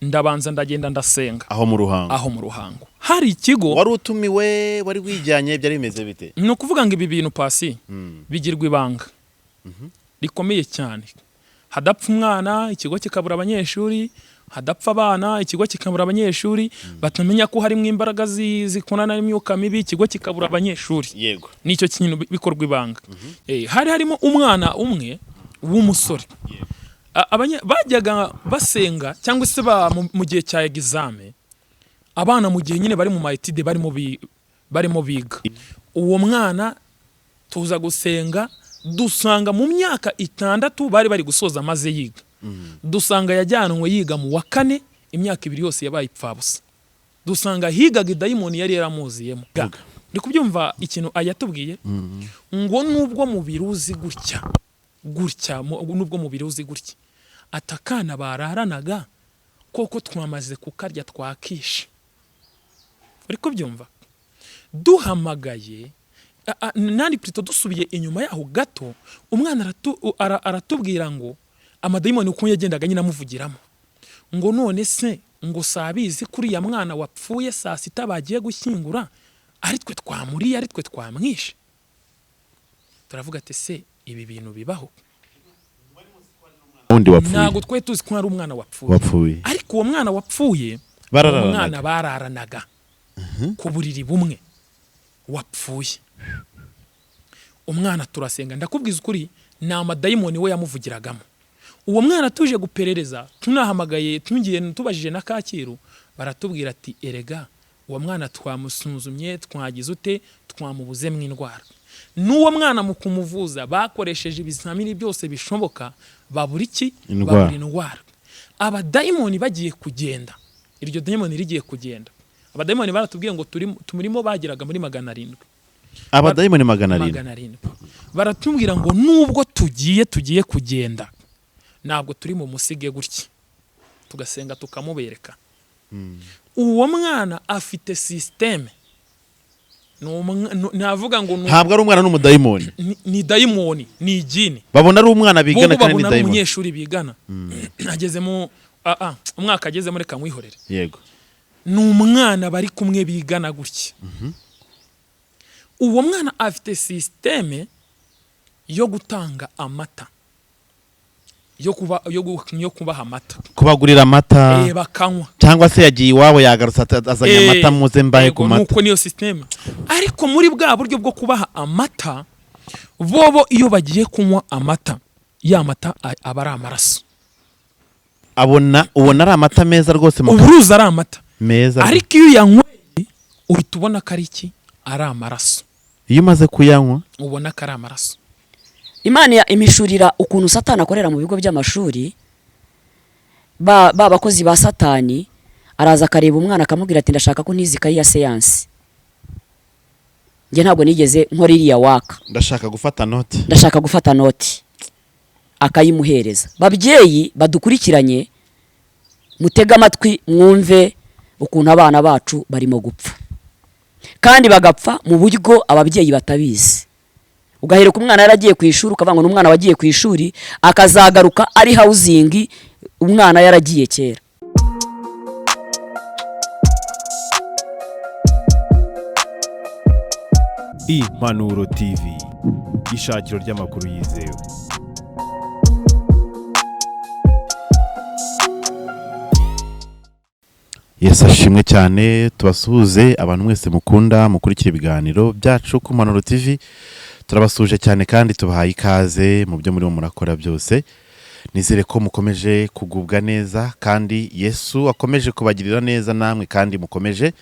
ndabanza ndagenda ndasenga aho mu ruhango hari ikigo wari utumiwe wari wijyanye byari bimeze bite no kuvuga ngo ibi bintu pasi bigirwa ibanga rikomeye cyane hadapfa umwana ikigo kikabura abanyeshuri hadapfa abana ikigo kikabura abanyeshuri batamenya ko harimo imbaraga zikunana n'imyuka mibi ikigo kikabura abanyeshuri yego nicyo kintu bikorwa ibanga hari harimo umwana umwe w'umusore bajyaga basenga cyangwa se mu gihe cya examen abana mu gihe nyine bari mu maetide barimo biga uwo mwana tuza gusenga dusanga mu myaka 6 bari gusoza maze yiga dusanga yajyanwe yiga mu wa 4 imyaka 2 yose yabaye ipfabusa dusanga higaga idayimoni yari yaramuziyemo ndi kubyumva ikintu ayatubwiye ngo nubwo mu biruzi gutya nubwo mu biruzi gutya atakana bararanaga koko twamaze kukarya twakishe uri kubyumva duhamagaye nandi plito dusubiye inyuma yaho gato umwana aratubwira ngo amadayimoni uko yagendaga nyina amuvugiramo ngo none se ngo sabizi kuri ya mwana wapfuye saa 6 bagiye gushyingura ari twe twamuriye ari twe twamwishe turavuga ati se ibi bintu bibaho ntago twe tuzi ko ari umwana wapfuye ariko uwo mwana wapfuye umwana bararanaga ku buriri bumwe wapfuye umwana turasenga ndakubwiza ukuri na amadayimoni we yamuvugiragamo uwo mwana tuje guperereza tunahamagaye tungiye tubajije na Kacyiru baratubwira ati erega uwo mwana twamusuzumye twagize ute twamubuze mu indwara n'uwo mwana mu kumuvuza bakoresheje ibizamini byose bishoboka babura indwara abadayimoni bagiye kugenda iryo dayimoni rigiye kugenda abadayimoni baratubwiye ngo tumurimo bagiraga muri 700 abadayimoni 700 baratubwira ngo nubwo tugiye kugenda ntabwo turi mu musige gutya tugasenga tukamubereka uwo mwana afite systeme navuga ngo ntabwo ari umwana n'umudayimoni ni dayimoni ni igini babona ari umwana bigana kandi ni dayimoni umunyeshuri bigana ageze mu umwaka ageze muri kamwihorere yego ni umwana bari kumwe bigana gutya uwo mwana afite systeme yo gutanga amata yo kubaha amata kubagurira amata bakanywa cyangwa se yagiye iwabo yagarutse azanye amata muze mbaye ku mata nuko niyo systeme ariko muri bwa buryo bwo kubaha amata bobo iyo bagiye kunywa amata ya mata aba ari amaraso ubona ari amata meza rwose uburuzi ari amata meza ariko iyo yanyweye uhita ubona ko ari iki ari amaraso iyo umaze kuyanywa ubona ko ari amaraso Imana imishurira ukuntu Satani akorera mu bigo by'amashuri bakozi ba Satani araza akareba umwana akamubwira ati ndashaka ko ntizikaye ya science nge ntabwo nigeze nkoririya waka ndashaka gufata note akayimuhereza babyeyi badukurikiranye mutega amatwi mwumve ukuntu abana bacu barimo gupfa kandi bagapfa mu buryo ababyeyi batabizi ugahereka umwana yaragiye ku ishuri ukavanga n'umwana wagiye ku ishuri akazagaruka ari housing umwana yaragiye kera Impanuro TV ishakiro ry'amakuru yizewe Yesu ashimwe cyane tubasuhuze abantu mwese mukunda mukurikira ibiganiro byacu ku Impanuro TV turabasuje cyane kandi tubahaye ikaze mu byo muri murakora byose nizere ko mukomeje kugubwa neza kandi Yesu akomeje kubagirira neza namwe kandi mukomeje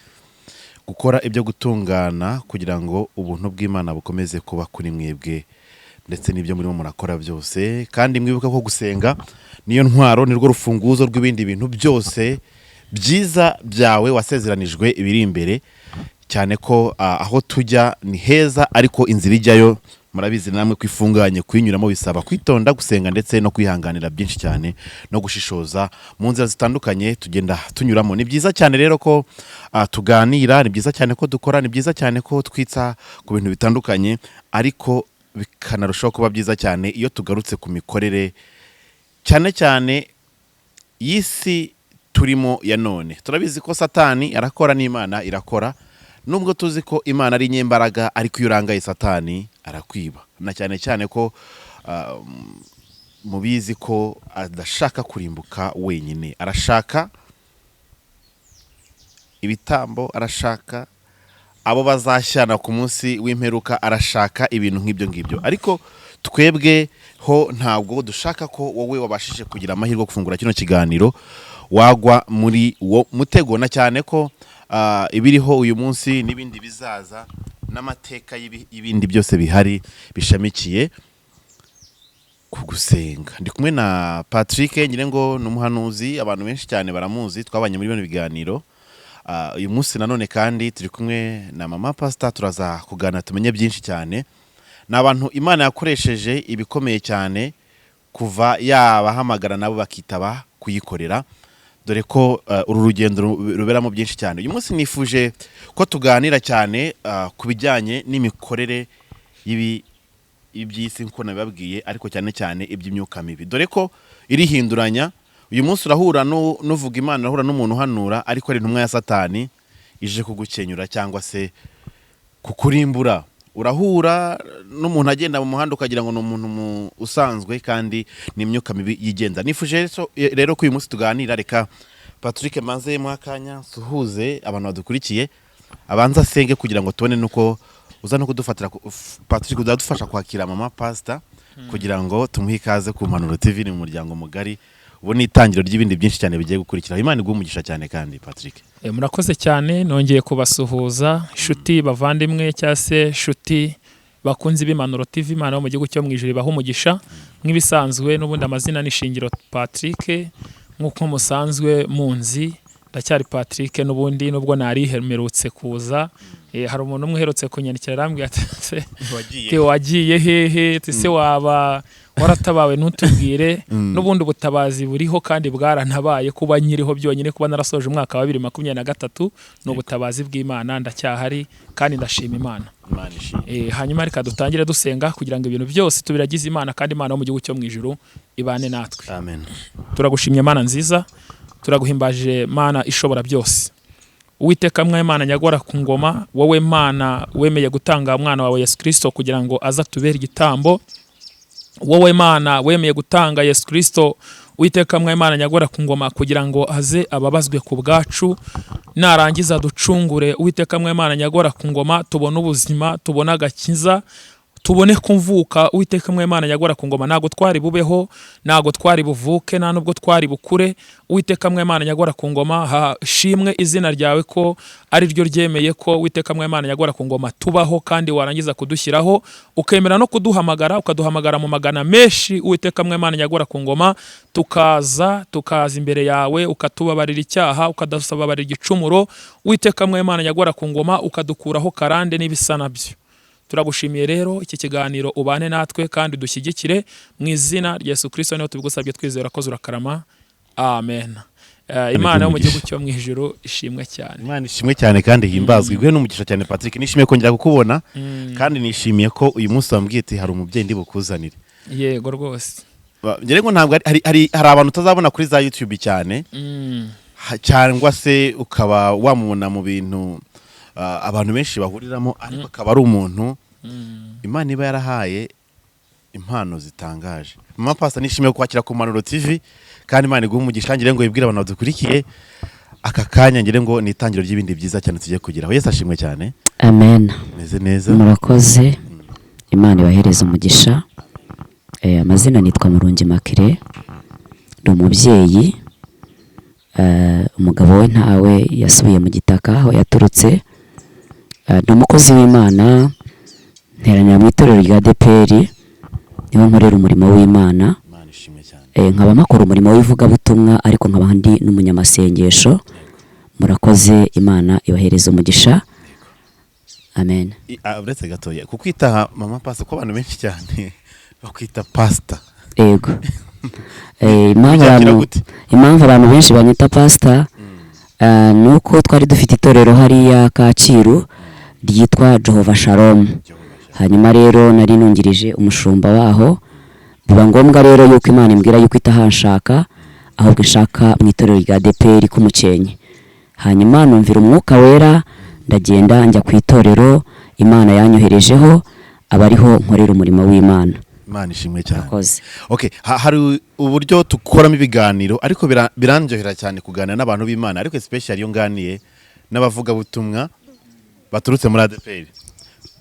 gukora ibyo gutungana kugira ngo ubuntu bw'Imana bukomeze kuba kuri mwebwe ndetse n'ibyo muri murakora byose kandi mwibuka ko gusenga niyo ntwaro nirwo rufunguzo rw'ibindi bintu byose byiza byawe wasezeranijwe ibiri imbere cyane ko aho tujya ni heza ariko inzira ijyayo murabizi namwe kwifunganye kwinyuramo bisaba kwitonda gusenga ndetse no kwihanganira byinshi cyane no gushishoza mu nzira zitandukanye tugenda tunyuramo ni byiza cyane rero ko tuganira ni byiza cyane ko dukora ni byiza cyane ko twitsa ku bintu bitandukanye ariko bikanarushaho kuba byiza cyane iyo tugarutse ku mikorere cyane y'isi turimo ya none. Turabizi ko Satani arakora n'Imana irakora, nubwo tuzi ko Imana ari nyembaraga, ariko iyo urangaye Satani arakwiba, na cyane cyane ko mubizi ko adashaka kurimbuka wenyine, arashaka ibitambo, arashaka abo bazashyana ku munsi w'imperuka, arashaka ibintu nk'ibyo ngibyo. Ariko twebwe ho ntabwo dushaka ko wowe wabashije kugira amahirwe yo gufungura kino kiganiro wagwa muri wo mutego, na cyane ko ibiriho uyu munsi n'ibindi bizaza n'amateka y'ibindi byose bihari bishamikiye ku gusenga. Ndi kumwe na Patrick, ngire ngo n'umuhanuzi, abantu benshi cyane baramuzi, twabanye muri bino biganiro. Uyu munsi nanone kandi turi kumwe na mama pastor, turaza kugana tumenye byinshi cyane. Ni abantu Imana yakoresheje ibikomeye cyane kuva yabahamagara nabo bakitaba kuyikorera, dore ko uru rugendo ruberamo byinshi cyane. Uyu munsi nifuje ko tuganira cyane ku bijyanye n'imikorere iby'isi nko nababwiye, ariko cyane cyane iby'imyuka mibi, dore ko irihinduranya. Uyu munsi urahura n'uvuga Imana, urahura n'umuntu uhanura, ariko ari intumwa ya Satani ije kugukenyura cyangwa se kukurimbura. Urahura n'umuntu agenda mu muhanda ukagira ngo ni umuntu usanzwe, kandi ni imyuka mibi yigenda. Nifuje rero ko uyu munsi tuganira. Reka Patrick manze mwakanya suhuze abantu badukurikiye, abanza asenge kugira ngo tubone nuko uza no kudufatira. Patrick uzadufasha kwakira mama pastor kugira ngo tumuhe ikaze ku Mpanuro TV, ni mu muryango mugari. Ubu ni itangiro ry'ibindi byinshi cyane bigiye gukurikira. Imana igumugisha cyane kandi Patrick. Murakoze cyane, nongeye kubasuhuza inshuti bavandimwe cyangwa se inshuti bakunzi b'Impanuro TV. Imana yo mu gihugu cyo mu ijuru ibaha umugisha. Nk'ibisanzwe n'ubundi amazina n'ishingiro Patrick, nk'uko musanzwe munzi, ndacyari Patrick n'ubundi, nubwo narihermerutse kuza. Hari umuntu umwe uherutse kunyandikira arambwira ati wagiye hehe, se waba waratabawe ntutubwire. N'ubundi ubutabazi buriho kandi bwarantabaye, kuba nyiriho byonyine, kuba narasoje umwaka wa 2023 n'ubutabazi bw'Imana ndacyahari kandi ndashima Imana. Hanyuma reka dutangire dusenga kugira ngo ibintu byose tubiragize Imana, kandi Imana yo mu gihugu cyo mu ijuru ibane natwe. Amen. Turagushimye Mana nziza, turaguhimbaje Mana ishobora byose. Uwiteka mwa Imana nyagora ku ngoma, wowe Mana wemeye gutanga umwana wawe Yesu Kristo kugira ngo aza tubere igitambo. Wowe Mana wemeye gutanga Yesu Kristo, Uwiteka mwa Imana nyagora ku ngoma, kugira ngo aze ababazwe ku bwacu, narangiza ducungure. Uwiteka mwa Imana nyagora ku ngoma, tubone ubuzima, tubone agakiza, tubone kumvuka. Uwiteka mwa Imana nyagora ku ngoma, ntago twari bubeho, ntago twari buvuke, nta nubwo twari bukure. Uwiteka mwa Imana nyagora ku ngoma, hashimwe izina ryawe ko ari ryo ryemeye ko Uwiteka mwa Imana nyagora ku ngoma tubaho, kandi warangiza kudushyiraho ukemera no kuduhamagara, ukaduhamagara mu magana menshi. Uwiteka mwa Imana nyagora ku ngoma, tukaza imbere yawe, ukatubabarira icyaha, ukadusababarira igicumuro. Uwiteka mwa Imana nyagora ku ngoma, ukadukuraho karande n'ibisa nabyo. Turagushimiye rero iki kiganiro, ubane natwe kandi dushyigikire mu izina rya Yesu Kristo, niho tubigusabye twizera ko zurakarama. Amen. Imana yo mu gihugu cyo mu ijuru ishimwe cyane. Imana ishimwe cyane kandi himbazwe. Igwe n'umugisha cyane Patrick, nishimiye kongera kukubona, kandi nishimiye ko uyu munsi wambwiye ati hari umubyeyi ndi bukuzanire. Yego rwose. Ngere ngo ntabwo hari abantu utazabona kuri za YouTube cyane, cyangwa se ukaba wamubona mu bintu abantu benshi bahuriramo, ariko akaba ari umuntu Imana iba yarahaye impano zitangaje. Mama pastor, nishimiye kwakira ku Mpanuro TV, kandi Imana iguha umugisha. Ngire ngo ibwire abantu badukurikiye aka kanya, ngire ngo ni itangiro ry'ibindi byiza cyane tugiye kugeraho. Yesu ashimwe cyane. Amen. Meze neza. Murakoze. Imana ibahereza umugisha. Amazina nitwa Murungi Makire, ndi umubyeyi. Umugabo we ntawe yasubiye mu gitaka aho yaturutse. Ndi umukozi w'Imana, nteranira mu itorero rya ADEPR, niho nkorera umurimo w'Imana. Imana ishimwe cyane. Nkaba makora umurimo w'ivugabutumwa, ariko nkaba ndi n'umunyamasengesho. Murakoze, Imana ibahereza umugisha. Amen. Uretse gatoya kukwita mama pastor, ko abantu benshi cyane bakwita pastor. Yego. Impamvu abantu benshi banyita pastor nuko twari dufite itorero hariya Kacyiru ryitwa Jehovah Shalom. Hanyuma rero nari nungirije umushumba waho, biba ngombwa rero yuko Imana imbwira yuko itahanshaka, ahubwo nshaka mu itorero rya ADEPR ku Mukenke. Hanyuma numvira umwuka wera ndagenda njya ku itorero Imana yanyoherejeho abariho nkorera umurimo w'Imana. Imana ishimwe cyane. Murakoze. Okay, hari uburyo tukoramo ibiganiro ariko biranjohera cyane kuganira n'abantu b'Imana, ariko especially iyo nganiye n'abavuga butumwa baturutse muri ADEPR.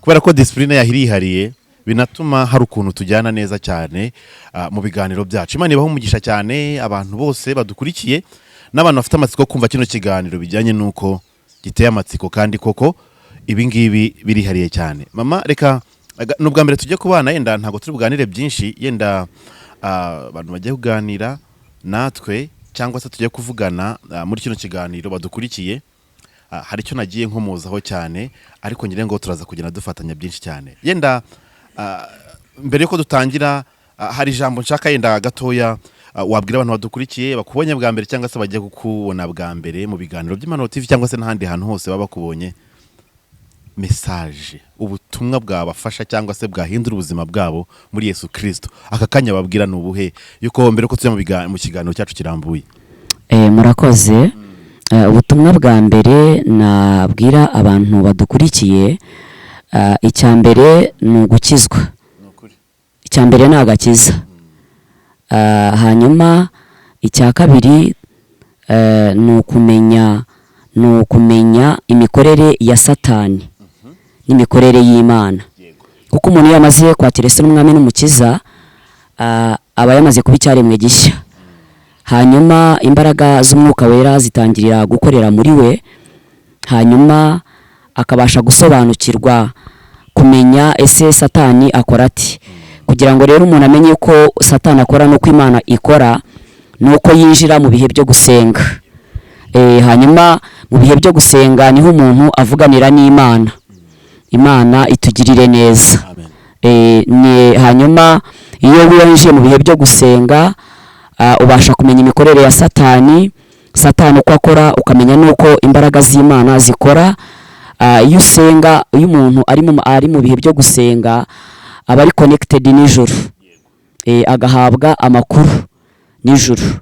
Kubera ko discipline yahirihariye binatuma hari ukuntu tujyana neza cyane mu biganiro byacu. Imana ibaho umugisha cyane abantu bose badukurikiye n'abantu bafite amatsiko kumva kino kiganiro bijyanye nuko giteye amatsiko kandi koko ibi ngibi birihariye cyane. Mama, reka nubwa mbere tujye kubana, yenda ntago turi buganire byinshi, yenda abantu bagiye kuganira natwe cyangwa se tujye kuvugana muri kino kiganiro badukurikiye. Hari icyo nagiye nkomozaho cyane ariko ngire ngo turaza kugenda dufatanya byinshi cyane. Yenda mbere yuko dutangira hari ijambo nshaka yenda gatoya wabwira abantu badukurikiye bakubonye bwa mbere cyangwa se bagiye kukubona bwa mbere mu biganiro by'Impanuro TV cyangwa se n'ahandi hantu hose baba bakubonye, message ubutumwa bwabafasha cyangwa se bwahindura ubuzima bwabo muri Yesu Kristo, aka kanya babwira n'ubuhe yuko mbere ko tujya mu kiganiro cyacu kirambuye? Murakoze. Ubutumwa bwa mbere nabwira abantu badukurikiye, icya mbere ni ugukizwa, icya mbere ni agakiza. Hanyuma icya kabiri ni ukumenya imikorere ya Satani n'imikorere y'Imana, kuko umuntu iyo yamaze kwakira Yesu n'umwami n'umukiza aba yamaze kuba icyaremwe gishya. Hanyuma imbaraga z'umwuka wera zitangirira gukorera muri we, hanyuma akabasha gusobanukirwa kumenya ese Satani akora ati. Kugira ngo rero umuntu amenye ko Satani akora nuko Imana ikora, nuko yinjira mu bihe byo gusenga. Hanyuma mu bihe byo gusenga niho umuntu avuganira n'Imana, Imana itugirire neza. Hanyuma iyo winjiye mu bihe byo gusenga ubasha kumenya imikorere ya Satani uko akora, ukamenya nuko imbaraga z'Imana zikora. Iyo usenga, iyo umuntu ari mu bihe byo gusenga aba ari connected n'ijuru, agahabwa amakuru n'ijuru.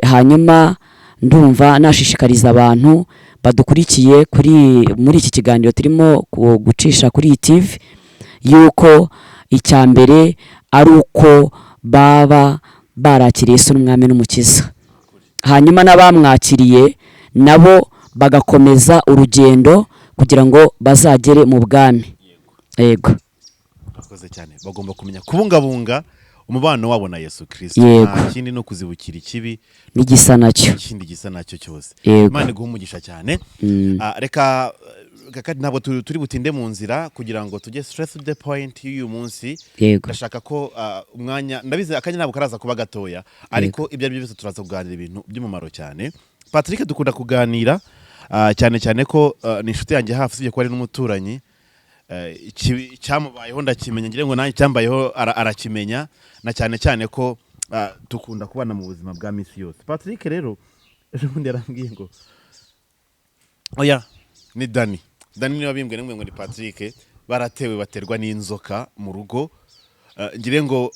Hanyuma ndumva nashishikariza abantu badukurikiye muri iki kiganiro turimo gucisha kuri iyi TV yuko icya mbere ari uko baba barakiriye Yesu n'umwami n'umukiza, hanyuma n'abamwakiriye nabo bagakomeza urugendo kugira ngo bazagere mu bwami. Yego. Akoze cyane. Bagomba kumenya kubungabunga umubano wabo na Yesu Kristo. Nta kindi no kuzibukira ikibi n'igisa nacyo, ikindi gisa nacyo cyose. Yego. Imana iguha umugisha cyane. Reka ntabwo turi butinde mu nzira kugira ngo tujye stress to the point y'uyu munsi. Yego. Ndashaka ko umwanya ndabize akanya ntabwo karaza kuba gatoya, ariko ibyo ari byo byose turaza kuganira ibintu by'umumaro cyane. Patrick dukunda kuganira cyane cyane ko ni inshuti yanjye hafi, usibye ko ari n'umuturanyi. Cyamubayeho ndakimenya, ngire ngo nanjye cyambayeho arakimenya, na cyane cyane ko dukunda kubana mu buzima bwa misi yose. Patrick rero ejo bundi yarambwiye ngo oya ni Dani niwe wabimbwiye, ngo ni Patrick baratewe baterwa n'inzoka mu rugo. Ngire ngo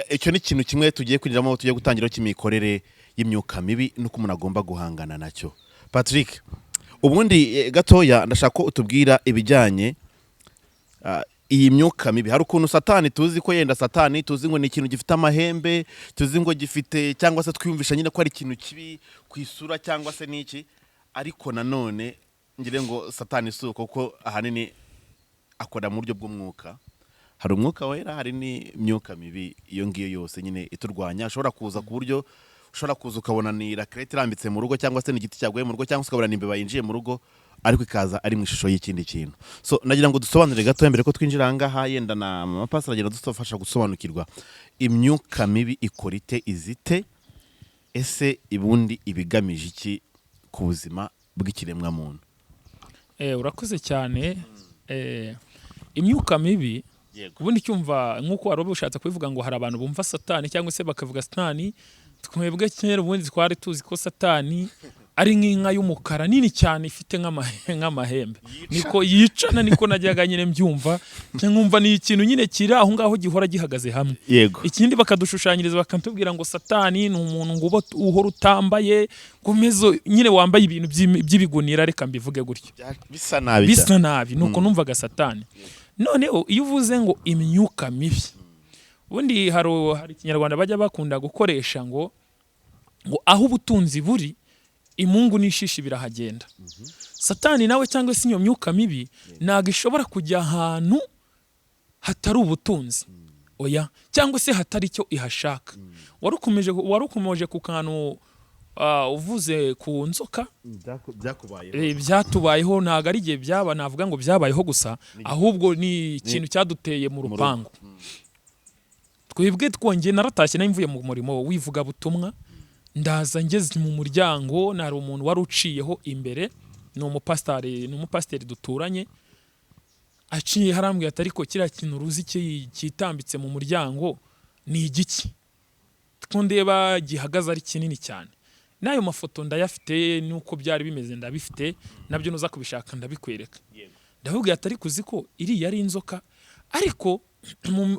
icyo ni ikintu kimwe tugiye kwinjiramo, tugiye gutangira cy'imikorere y'imyuka mibi nuko umuntu agomba guhangana nacyo. Patrick, ubundi gatoya ndashaka ko utubwira ibijyanye iyi myuka mibi. Hari ukuntu Satani tuzi ko yenda Satani tuzi ngo ni ikintu gifite amahembe, tuzi ngo gifite cyangwa se twiyumvisha nyine ko ari ikintu kibi ku isura cyangwa se n'iki, ariko nanone ngire ngo Satani si uko, kuko ahanini akora mu buryo bw'umwuka. Hari umwuka wera, hari n'imyuka mibi iyo ngiyo yose nyine iturwanya. Ashobora kuza ku buryo ushobora kuza ukabona ni rakerete irambitse mu rugo, cyangwa se n'igiti cyaguye mu rugo, cyangwa se ukabona ni imbeba yinjiye mu rugo, ariko ikaza ari mu ishusho y'ikindi kintu. So nagira ngo dusobanurire gato mbere ko twinjira ahangaha, yenda na mama pastor agenda dufasha gusobanukirwa imyuka mibi ikora ite, izite, ese ibundi ibigamije iki ku buzima bw'ikiremwa muntu. Urakoze cyane. Imyuka mibi ubundi cyumva nk'uko wari ubushatse kubivuga ngo hari abantu bumva Satani cyangwa se bakavuga Satani. Twebwe kera ubundi twari tuzi ko Satani ari nk'inka y'umukara nini cyane ifite nk'amahembe niko yicana, niko najyaga nyine mbyumva nkumva ni ikintu nyine kiri aho ngaho gihora gihagaze hamwe. Yego. Ikindi bakadushushanyiriza bakatubwira ngo Satani ni umuntu ngo uhora utambaye gumezo nyine wambaye ibintu by'ibigunira, reka mbivuge gutyo Bisa nabi. bisa nabi nuko numvaga Satani. Noneho iyo uvuze ngo imyuka mibi, ubundi hari ikinyarwanda bajya bakunda gukoresha ngo aho ubutunzi buri imungu n'ishishi birahagenda. Satani nawe cyangwa se iyo myuka mibi ntago ishobora kujya ahantu hatari ubutunzi, oya, cyangwa se hatari icyo ihashaka. Warukomeje ku kantu uvuze ku nzoka byatubayeho, ntago ari igihe byaba navuga ngo byabayeho gusa, ahubwo ni ikintu cyaduteye mu rupangu. Twebwe twongeye naratashye mvuye mu murimo wivuga butumwa, ndaza ngeze mu muryango, nari umuntu wari uciyeho imbere, ni umupasiteri duturanye, aciye harambwiye ati ariko kiriya kintu uruzi kitambitse mu muryango ni igiki? Twondeba gihagaze ari kinini cyane. N'ayo mafoto ndayafite, nuko byari bimeze ndabifite, nabyo nuza kubishaka ndabikwereka. Ndavuga ati ariko uzi ko iri yari inzoka, ariko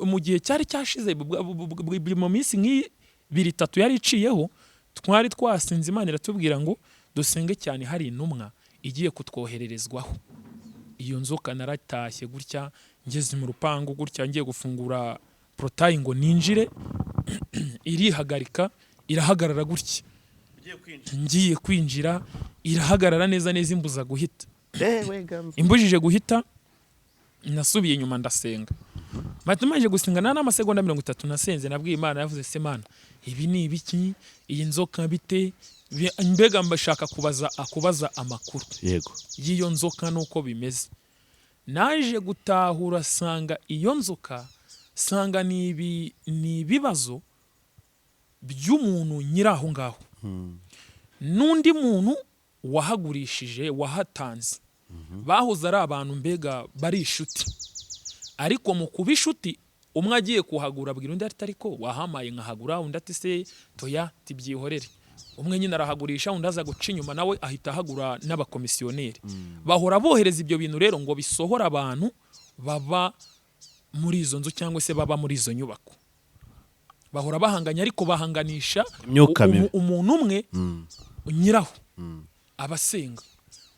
mu gihe cyari cyashize mu minsi nk'ibiri 3 yari iciyeho, twari twasinze Imana iratubwira ngo dusenge cyane, hari intumwa igiye kutwohererezwaho. Iyo nzoka naratashye gutya, ngeze mu rupangu gutya, ngiye gufungura portail ngo ninjire, irihagarika, irahagarara gutya. Ngiye kwinjira, irahagarara neza imbuza guhita. Imbujije guhita, nasubiye inyuma ndasenga. Batumaje gusenga n'amasegonda 30 nasenze, nabwiye Imana, yavuze se Mana, ibi ni ibiki? Iyi nzoka bite? Mbega mbashaka kubaza amakuru. Yego. Yiyo nzoka nuko bimeze. Naje gutahura sanga iyo nzoka sanga ni ibibazo by'umuntu nyiraho ngaho. Nundi muntu wahagurishije, wahatanze. Bahoze ari abantu mbega bari inshuti. Ariko mu kuba inshuti, umwe agiye kuhagura abwira undi ati ariko wahamaye nkahagura, undi ati se toya tibyihorere. Umwe nyine arahagurisha, undi aza guca inyuma nawe ahita ahagura n'abakomisiyoneri. Bahora bohereza ibyo bintu rero ngo bisohora abantu baba muri izo nzu cyangwa se baba muri izo nyubako. Bahora bahanganya, ariko bahanganisha umuntu umwe nyiraho abasenga.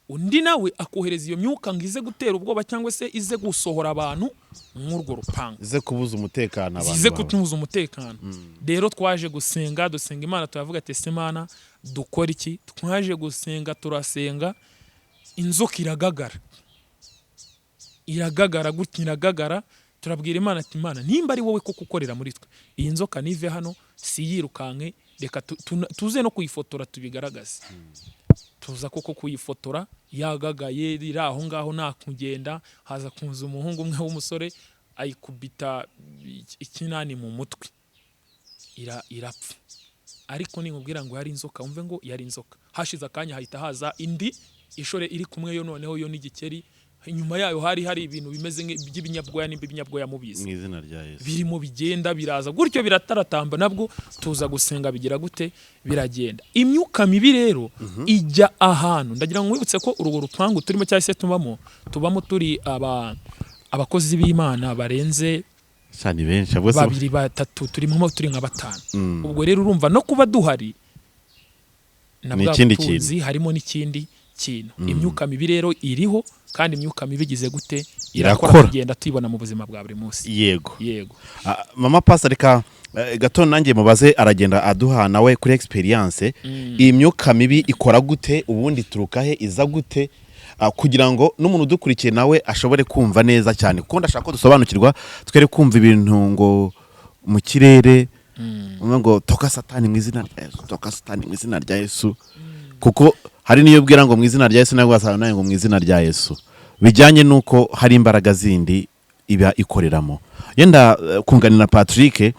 Undi nawe akohereza iyo myuka ngo ize gutera ubwoba cyangwa se ize gusohora abantu nk'urwo rupangu, ize kubuza umutekano abantu, ize kutubuza umutekano. Rero twaje gusenga, dusenga Imana, turavuga ati ese Mana dukora iki? Twaje gusenga, turasenga, inzoka iragagara gutya, iragagara. Turabwira Imana ati Imana, nimba ari wowe koko ukorera muri twe, iyi nzoka nive hano, si yirukanke, reka tuze no kuyifotora tubigaragaze. Tuza koko kuyifotora, yagagaye iri aho ngaho nta kugenda. Haza kunza umuhungu umwe w'umusore, ayikubita ikinani mu mutwe, irapfa. Ariko ninkubwira ngo yari inzoka, umve ngo yari inzoka. Hashize akanya hahita haza indi ishore iri kumwe yo, noneho yo n'igikeri. Inyuma yayo hari ibintu bimeze by'ibinyabwoya n'ibinyabwoya mubizi. Mu izina rya Yesu. Birimo bigenda biraza gutyo, birataratamba, nabwo tuza gusenga bigira gute, biragenda. Imyuka mibi rero ijya ahantu. Ndagira ngo mwibutse ko urugo rupangu turimo cyase tubamo turi abakozi b'Imana barenze cyane benshi, 2 3 turimo turi nka 5. Ubwo rero urumva no kuba duhari nabwo harimo n'ikindi kintu. Imyuka mibi rero iriho, kandi imyuka mibi igize gute, irakora kugenda tuyibona mu buzima bwa buri munsi. Yego. Mama Pastor, reka gato nanjye mubaze, aragenda aduha nawe kuri experience. Iyi myuka mibi ikora gute, ubundi turuka he, iza gute, kugira ngo n'umuntu udukurikiye nawe ashobore kumva neza cyane, kuko ndashaka ko dusobanukirwa, twere kumva ibintu ngo mu kirere, ngo toka Satani mu izina rya Yesu, toka Satani mu izina rya Yesu. Kuko hari niyo bwira ngo mu izina rya Yesu, nabwo asana ngo mu izina rya Yesu, bijyanye nuko hari imbaraga zindi iba ikoreramo. Yenda kunganira Patrick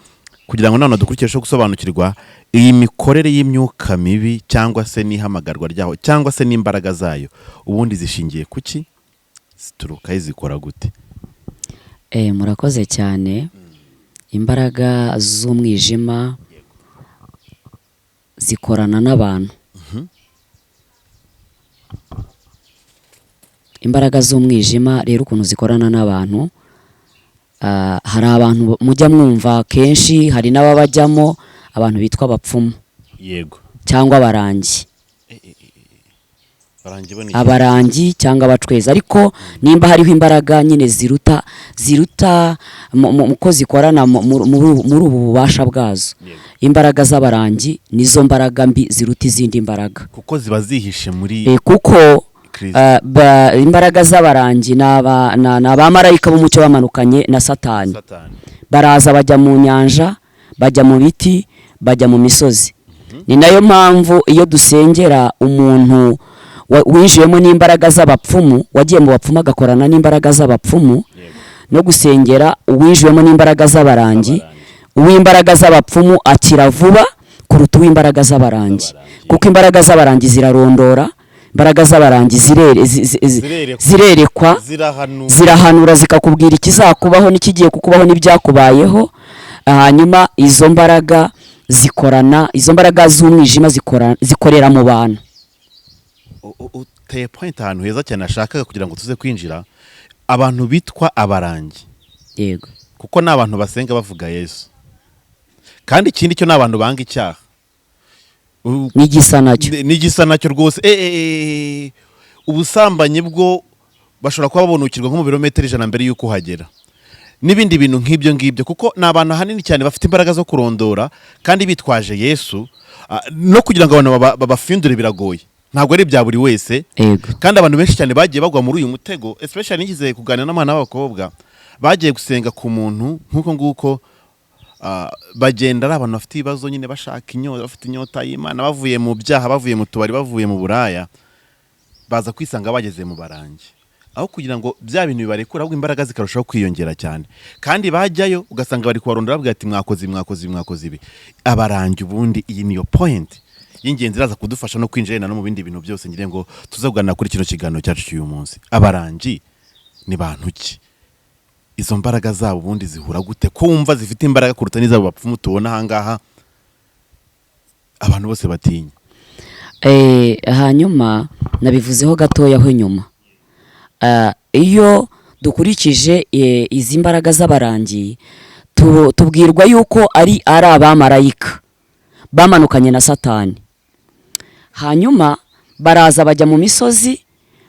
kugira ngo none dukurikishe gusobanukirwa iyi mikorere y'imyuka mibi, cyangwa se n'ihamagarwa ryaho, cyangwa se n'imbaraga zayo, ubundi zishingiye kuki, zituruka zikora gute? Murakoze cyane. Imbaraga z'umwijima zikorana n'abantu. imbaraga z'umwijima rero ukuntu zikorana n'abantu, hari abantu mujya mwumva kenshi, hari n'ababajyamo, abantu bitwa abapfumu yego cyangwa abarangi, barangi bo ni abarangi cyangwa abacwezi. Ariko nimba hariho imbaraga nyine ziruta ko zikorana muri ubu bubasha bwazo, Yego. imbaraga z'abarangi nizo mbaraga mbi ziruta izindi mbaraga, kuko ziba zihishe muri kuko Kristo. imbaraga z'abarangi ni abamarayika b'umucyo bamanukanye na Satani. Satani Baraza bajya mu nyanja, bajya mu biti, bajya mu misozi. Ni nayo mpamvu iyo dusengera umuntu winjiyemo n'imbaraga z'abapfumu, wagiye mu bapfumu agakorana n'imbaraga z'abapfumu, yego no gusengera uwinjiyemo n'imbaraga z'abarangi, uw'imbaraga z'abapfumu akira vuba kuruta uw'imbaraga z'abarangi, kuko imbaraga z'abarangi zirarondora, imbaraga z'abarangi zirerekwa, zirahanura zikakubwira ikizakubaho n'ikigiye kukubaho n'ibyakubayeho. Hanyuma izo mbaraga zikorana, izo mbaraga z'umwijima zikorera mu bantu. uteye point ahantu heza cyane nashakaga kugira ngo tuze kwinjira, abantu bitwa abarangi, Yego. kuko ni abantu basenga bavuga Yesu, kandi ikindi cyo ni abantu banga icyaha N'igisa nacyo. n'igisa nacyo rwose. Ubusambanyi bwo bashobora kuba babonukirwa nko mu birometero 100 mbere y'uko uhagera, n'ibindi bintu nk'ibyo ngibyo, kuko ni abantu hanini cyane bafite imbaraga zo kurondora kandi bitwaje Yesu. No kugira ngo abantu babafindure biragoye, ntabwo ari bya buri wese. Yego. Kandi abantu benshi cyane bagiye bagwa muri uyu mutego, especially nigize kuganira n'abana b'abakobwa bagiye gusenga ku muntu nk'uko nguko, bagenda ari abantu bafite ibibazo nyine, bashaka inyota, bafite inyota y'Imana, bavuye mu byaha, bavuye mu tubari, bavuye mu buraya, baza kwisanga bageze mu barangi, aho kugira ngo bya bintu bibarekura, ahubwo imbaraga zikarushaho kwiyongera cyane. Kandi bajyayo ugasanga bari kubarondora bavuga ati mwakoze ibi. Abarangi ubundi iyi niyo point y'ingenzi iraza kudufasha no kwinjira no mu bindi bintu byose, ngire ngo tuzaganira kuri kino kiganiro cyacu cy'uyu munsi. Abarangi ni bantu ki? Izo mbaraga zabo ubundi zihura gute? Ko wumva zifite imbaraga kuruta n'izabo bapfumu tubona ahangaha abantu bose batinya. Hanyuma nabivuzeho gatoya ho nyuma. Iyo dukurikije izi mbaraga z'abarangi, tubwirwa yuko ari abamarayika bamanukanye na Satani. Hanyuma baraza bajya mu misozi,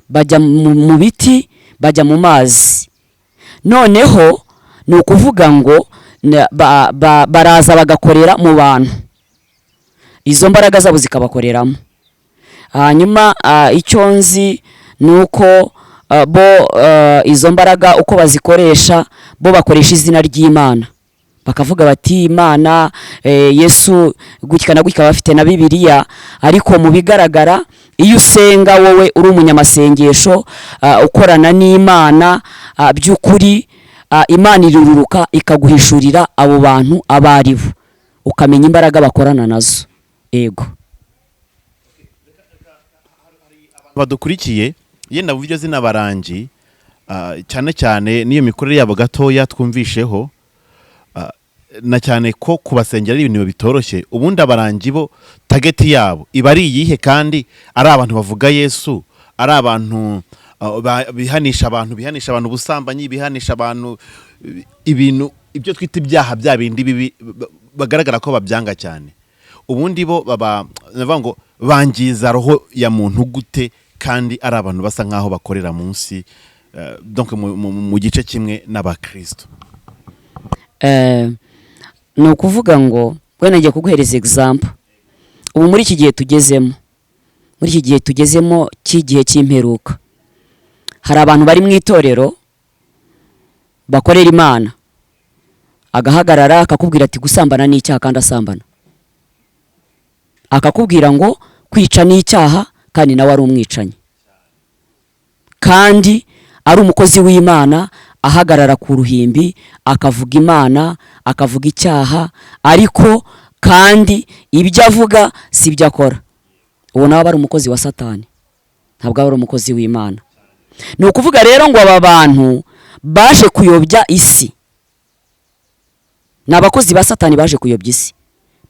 bajya mu biti, bajya mu mazi. Noneho ni ukuvuga ngo baraza bagakorera mu bantu, izo mbaraga zabo zikabakoreramo. Hanyuma icyo nzi ni uko bo izo mbaraga uko bazikoresha, bo bakoresha izina ry'Imana, bakavuga bati Imana, Yesu, gutya na gutya, bafite na Bibiliya. Ariko mu bigaragara, iyo usenga wowe uri umunyamasengesho, ukorana n'Imana by'ukuri, Imana irururuka ikaguhishurira abo bantu abari bo, ukamenya imbaraga bakorana nazo. Yego. Badukurikiye yenda buryo zina barangi, cyane cyane niyo mikorere yabo gatoya twumvisheho, na cyane ko kubasengera ari ibintu bitoroshye. Ubundi abarangi bo target yabo iba ari iyihe? Kandi ari abantu bavuga Yesu, ari abantu bihanisha abantu ubusambanyi, bihanisha abantu ibintu ibyo twita ibyaha bya bindi bibi, bagaragara ko babyanga cyane. Ubundi bo navuga ngo bangiza roho ya muntu gute, kandi ari abantu basa nkaho bakorera munsi, donc mu gice kimwe n'abakristo. Ni ukuvuga ngo wenda ngiye kuguhereza example. Ubu muri iki gihe tugezemo cy'igihe cy'imperuka, hari abantu bari mu itorero bakorera Imana, agahagarara akakubwira ati gusambana ni icyaha kandi asambana, akakubwira ngo kwica ni icyaha kandi nawe ari umwicanyi, kandi ari umukozi w'Imana, ahagarara ku ruhimbi akavuga Imana, akavuga icyaha, ariko kandi ibyo avuga si ibyo akora. Uwo nawe aba ari umukozi wa Satani, ntabwo aba ari umukozi w'Imana. Ni ukuvuga rero ngo aba bantu baje kuyobya isi, ni abakozi ba Satani baje kuyobya isi.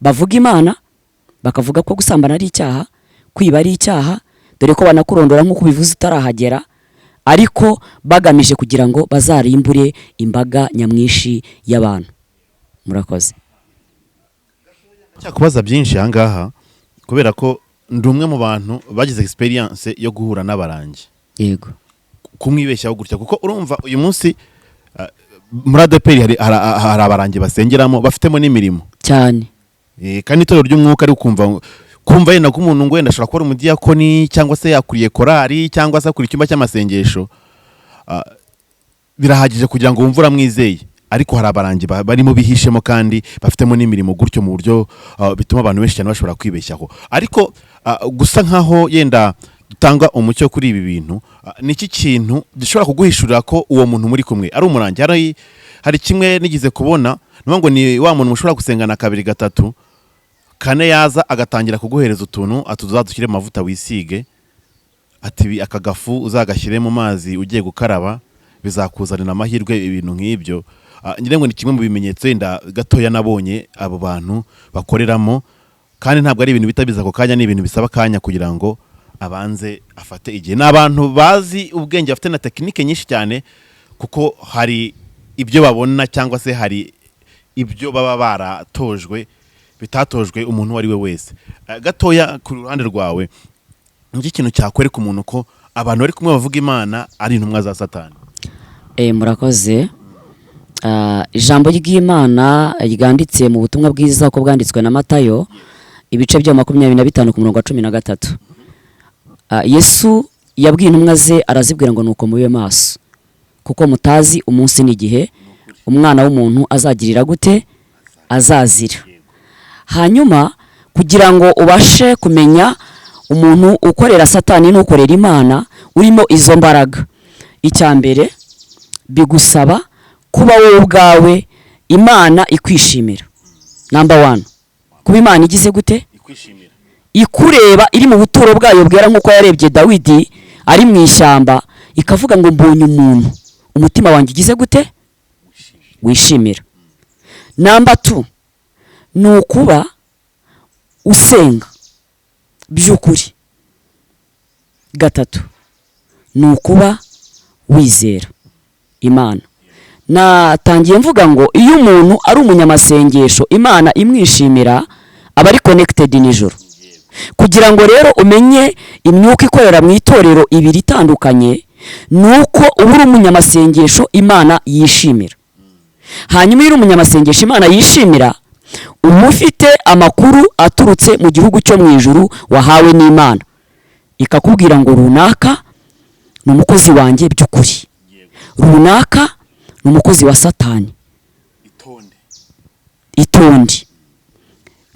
Bavuga Imana, bakavuga ko gusambana ari icyaha, kwiba ari icyaha, dore ko banakurondora nk'uko bivuze utarahagera, ariko bagamije kugira ngo bazarimbure imbaga nyamwinshi y'abantu. Murakoze. cyakubaza byinshi aha ngaha kubera ko ndi umwe mu bantu bagize experience yo guhura n'abarangi. Yego. Kumwibeshyaho gutya kuko urumva uyu munsi muri ADPR hari abarangi basengeramo bafitemo n'imirimo cyane. Kandi itorero ry'umwuka ari kumva yenda ko umuntu ngo wenda ashobora kuba umudiyakoni cyangwa se yakuriye korari cyangwa se akuriye icyumba cy'amasengesho, birahagije kugira ngo wumve uramwizeye. Ariko hari abarangi barimo bihishemo kandi bafitemo n'imirimo gutyo mu buryo bituma abantu benshi cyane bashobora kwibeshyaho. Ariko gusa nkaho yenda dutanga umucyo kuri ibi bintu, niki kintu gishobora kuguhishurira ko uwo muntu muri kumwe ari umurangi? Hari kimwe nigize kubona ngo ni wa muntu mushobora gusengana 2 3 kane yaza agatangira kuguhereza utuntu atuzadushyire mu mavuta wisige, ati akagafu uzagashyire mu mazi ugiye gukaraba bizakuzanira amahirwe. Ibintu nk'ibyo ngira ngo ni kimwe mu bimenyetso yenda gatoya nabonye abo bantu bakoreramo, kandi ntabwo ari ibintu bitabiza ako kanya, ni ibintu bisaba kanya kugira ngo abanze afate igihe. N'abantu bazi ubwenge, bafite na tekinike nyinshi cyane, kuko hari ibyo babona cyangwa se hari ibyo baba baratojwe bitatojwe umuntu wari we wese. Gatoya ku ruhande rwawe, iki kintu cyakwereka umuntu ko abantu bari kumwe bavuga Imana ari intumwa za Satani? Murakoze. Ijambo ry'Imana ryanditse mu butumwa bwiza ko bwanditswe na Matayo ibice bya 25 ku murongo wa 13. Yesu yabwiye intumwa ze arazibwira ngo nuko mube maso kuko mutazi umunsi n'igihe umwana w'umuntu azagirira gute, azazira. Hanyuma kugira ngo ubashe kumenya umuntu ukorera Satani n'ukorera Imana urimo izo mbaraga, icyambere bigusaba kuba wowe ubwawe Imana ikwishimira. Number 1, kuba Imana igize gute, Ikwishimira, ikureba iri mu buturo bwayo bwera nk'uko yarebye Dawidi ari mu ishyamba ikavuga ngo mbonye umuntu umutima wanjye igize gute, wishimira. Number 2, ni ukuba usenga by'ukuri. 3, ni ukuba wizera Imana. Natangiye mvuga ngo iyo umuntu ari umunyamasengesho Imana imwishimira aba ari connected nijoro. Kugira ngo rero umenye imyuka ikorera mu itorero ibiri itandukanye, nuko uba uri umunyamasengesho Imana yishimira. Hanyuma iyo uri umunyamasengesho Imana yishimira, uba ufite amakuru aturutse mu gihugu cyo mu ijuru wahawe n'Imana, ikakubwira ngo runaka ni umukozi wanjye by'ukuri, runaka ni umukozi wa Satani, itonde.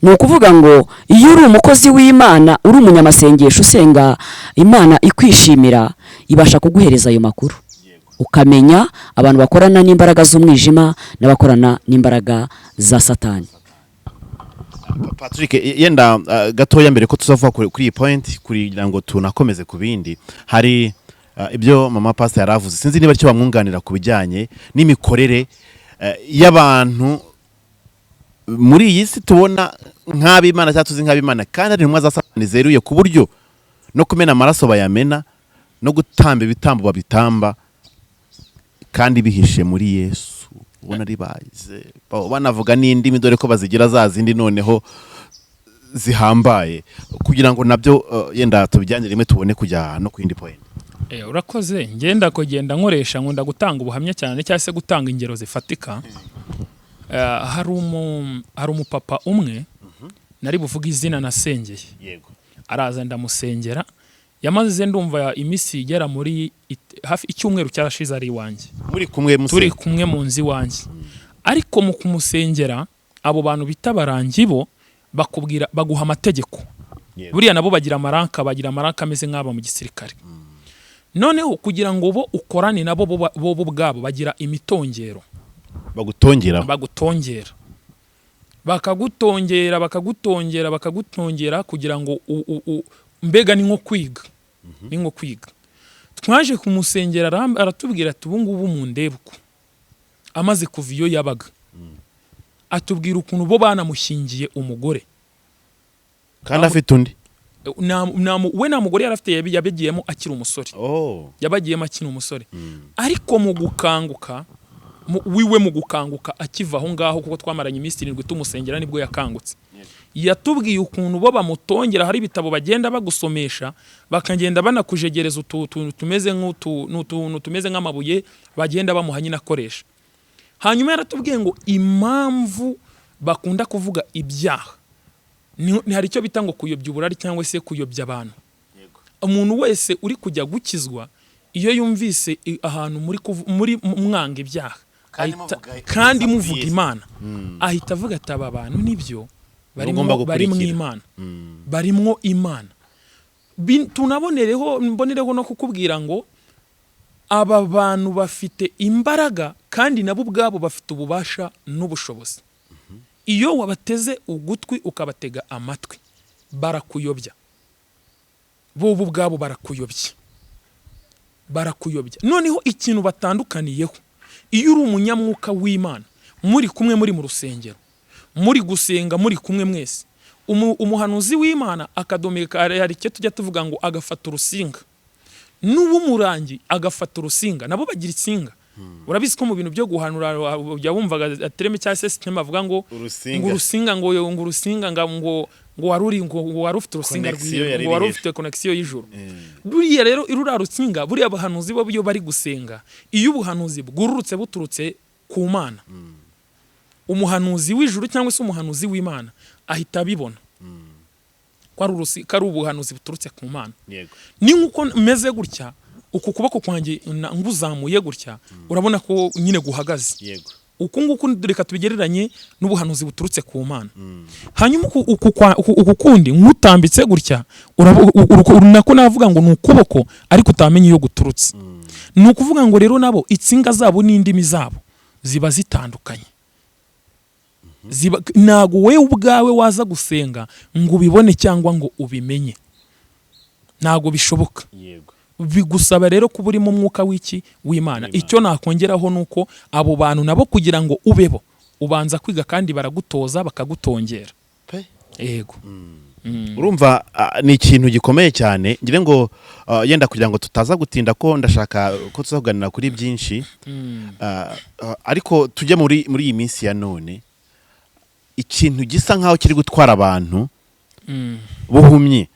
Ni ukuvuga ngo iyo uri umukozi w'Imana, uri umunyamasengesho usenga Imana ikwishimira, ibasha kuguhereza ayo makuru, ukamenya abantu bakorana n'imbaraga z'umwijima n'abakorana n'imbaraga za Satani. Patrick, yenda gatoya mbere ko tuzava kuri iyi point kugira ngo tunakomeze ku bindi, hari ibyo mama pastor yaravuze, sinzi niba cyo bamwunganira ku bijyanye n'imikorere y'abantu muri iyi si tubona nk'ab'Imana cyangwa tuzi nk'ab'Imana, kandi ari intumwa za Satani zeruye ku buryo no kumena amaraso bayamena no gutamba ibitambo babitamba kandi bihishe muri Yesu. Ubona ribaze banavuga n'indimi, dore ko bazigira za zindi noneho zihambaye, kugira ngo nabyo yenda tubijyane rimwe tubone kujya no ku yindi point. Urakoze. Ngenda kugenda nkoresha nkunda gutanga ubuhamya cyane cyangwa se gutanga ingero zifatika. Hari umupapa umwe nari buvuga izina nasengeye. Yego. Araza ndamusengera, yamaze ndumva imisi igera muri hafi icyumweru cyarashize ari iwanjye. Turi kumwe mu nzi wanjye. Ariko mu kumusengera abo bantu bitabarangi bo bakubwira, baguha amategeko. Buriya nabo bagira amaranka ameze nk'aba mu gisirikare. Noneho kugira ngo bo ukorane nabo bo ubwabo bagira imitongero. Bagutongera kugira ngo mbega ni nko kwiga. Twaje kumusengera aratubwira ati ubu ngubu mundebe uko amaze kuva iyo yabaga. Atubwira ukuntu bo banamushingiye umugore kandi afite undi, we nta mugore yari afite yabigiyemo akiri umusore yabagiyemo akiri umusore ariko mu gukanguka wiwe mu gukanguka akiva aho ngaho kuko twamaranye iminsi 7 tumusengera nibwo yakangutse yatubwiye ukuntu bo bamutongera hari ibitabo bagenda bagusomesha bakagenda banakujegereza utuntu tumeze nk'amabuye bagenda bamuha nyine akoresha. Hanyuma yaratubwiye ngo impamvu bakunda kuvuga ibyaha ni hari icyo bita ngo kuyobya uburari cyangwa se kuyobya abantu. Umuntu wese uri kujya gukizwa iyo yumvise ahantu muri mwanga ibyaha kandi muvuga Imana ahita avuga ati aba bantu nibyo barimwo Imana barimwo Imana. Mbonereho no kukubwira ngo aba bantu bafite imbaraga kandi nabo ubwabo bafite ububasha n'ubushobozi. Iyo wabateze ugutwi ukabatega amatwi barakuyobya bo ubwabo barakuyobya. Noneho ikintu batandukaniyeho iyo uri umunyamwuka w'Imana muri kumwe muri mu rusengero muri gusenga muri kumwe mwese umuhanuzi w'Imana akadomeka hari cyo tujya tuvuga ngo agafata urusinga n'ubumurangi agafata urusinga nabo bagira itsinga. Urabizi ko mu bintu byo guhanura yawumvaga atereme cya system avuga ngo urusinga ngo waruri ngo warufite urusinga rw'iyo ngo warufite connection y'ijuru. Buriya rero irura rusinga buriya abahanuzi bo byo bari gusenga iyo ubuhanuzi bwururutse buturutse ku Mana umuhanuzi w'ijuru cyangwa se umuhanuzi w'Imana ahita bibona ko ubuhanuzi buturutse ku Mana. Ni nkuko meze gutya uku kuboko kwanjye nguzamuye gutya urabona ko nyine guhagaze uku nguku reka tubigereranye n'ubuhanuzi buturutse ku Mana. Hanyuma uku kundi nkutambitse gutya nako navuga ngo n'ukuboko ariko utamenye iyo guturutse. Ni ukuvuga ngo rero nabo itsinga zabo n'indimi zabo ziba zitandukanye. Ntago we ubwawe waza gusenga ngo ubibone cyangwa ngo ubimenye, ntago bishoboka. Bigusaba rero kuba uri mu mwuka w'Imana. Icyo nakongeraho nuko abo bantu nabo kugira ngo ubebo ubanza kwiga kandi baragutoza bakagutongera. Yego. Urumva ni ikintu gikomeye cyane ngire ngo yenda kugira ngo tutaza gutinda ko ndashaka ko tuzaganira kuri byinshi ariko tujye muri iyi minsi ya none ikintu gisa nkaho kiri gutwara abantu buhumye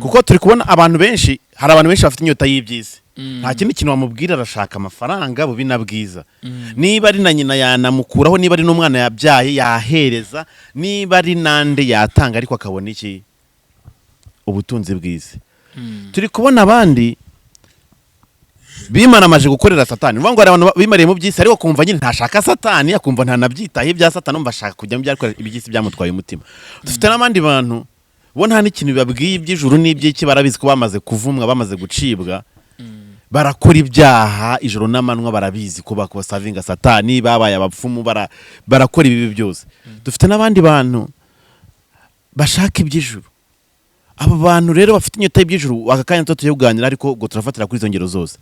kuko turi kubona abantu benshi hari abantu benshi bafite inyota y'ibyiza nta kindi kintu wamubwira arashaka amafaranga bubi na bwiza niba ari na nyina yanamukuraho niba ari n'umwana yabyaye yahereza niba ari nande yatanga ariko akabona iki ubutunzi bwiza turi kubona abandi bimaramaje gukorera Satani ngo ari abantu bimariye mu byisi ariko kumva nyine ntashaka Satani akumva ntanabyitaye ibya Satani mbashaka kujya mu byariko ibyisi byamutwaye umutima. Dufite n'abandi bantu bo nta n'ikintu bibabwiye iby'ijuru n'iby'iki barabizi ko bamaze kuvumwa bamaze gucibwa barakora ibyaha ijoro n'amanywa barabizi ko bakosavinga Satani babaye abapfumu barakora ibi byose. Dufite n'abandi bantu bashaka iby'ijuru. Aba bantu rero bafite inyota y'iby'ijuru akakanya tugiye kuganira ariko ngo turafatira kuri izo ngero zose.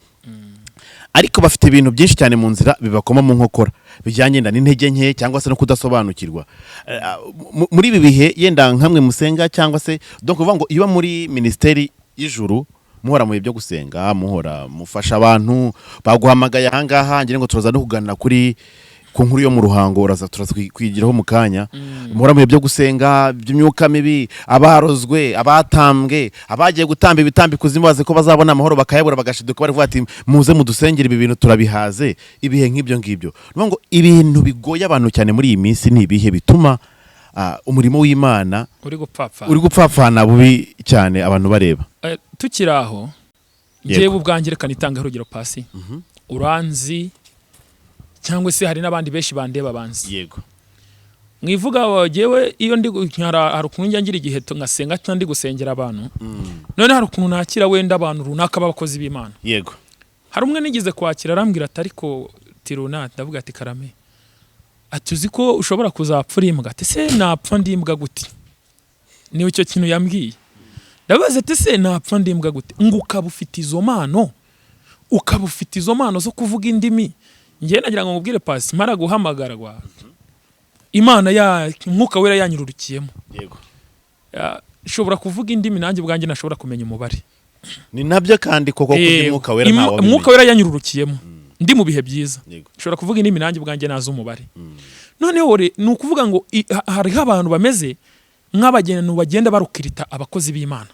Ariko bafite ibintu byinshi cyane mu nzira bibakoma mu nkokora bijyanye n'intege nke cyangwa se no kudasobanukirwa. Muri ibi bihe yenda nkamwe musenga cyangwa se donc uvuga ngo iba muri ministeri y'ijuru muhora mu byo gusenga muhora mufasha abantu baguhamagaye ahangaha ngire ngo turaza no kuganira kuri ku nkuru yo mu ruhango uraza twigiraho mu kanya muhora mu byo gusenga by'imyuka mibi abarozwe abatambwe abagiye gutamba ibitambi kuzimubaze ko bazabona amahoro bakayabura bagashiduka bari vuga ati muze mudusengera ibi bintu turabihaze ibihe nk'ibyo ngibyo. Nuvuga ngo ibintu bigoye abantu cyane muri iyi minsi ni ibihe bituma umurimo w'Imana uri gupfapfana bubi cyane abantu bareba. Tukiraho ngiye ubwanjye reka nitanga urugero pasi uranzi cyangwa se hari n'abandi benshi bandeba banzi. Yego. Mwivuga wagewe iyo ndi hari ukuntu njya ngira igihe ngasenga cyangwa ndi gusengera abantu. None hari ukuntu nakira wenda abantu runaka b'abakozi b'Imana. Yego. Hari umwe nigize kwakira arambwira ati ariko tiruna ndavuga ati karame. Atuzi ko ushobora kuzapfura imbwa. Ati se napfa ndimbwa gute? Niwe icyo kintu yambwiye. Ndabaza ati se napfa ndimbwa gute? Ngo ukaba ufite izo mpano zo kuvuga indimi. Ngiye nagira ngo ngubwire pasi mara guhamagarwa Imana ya mwuka wera yanyururukiyemo. Yego. nshobora kuvuga indimi nanjye ubwanjye nashobora kumenya umubare. ni nabyo kandi koko k'umwuka wera ntawo umwuka wera yanyururukiyemo ndi mu bihe byiza. Yego. nshobora kuvuga indimi nanjye ubwanjye nazi umubare. noneho ni ukuvuga ngo hariho abantu bameze nk'abageni bagenda barukirita abakozi b'Imana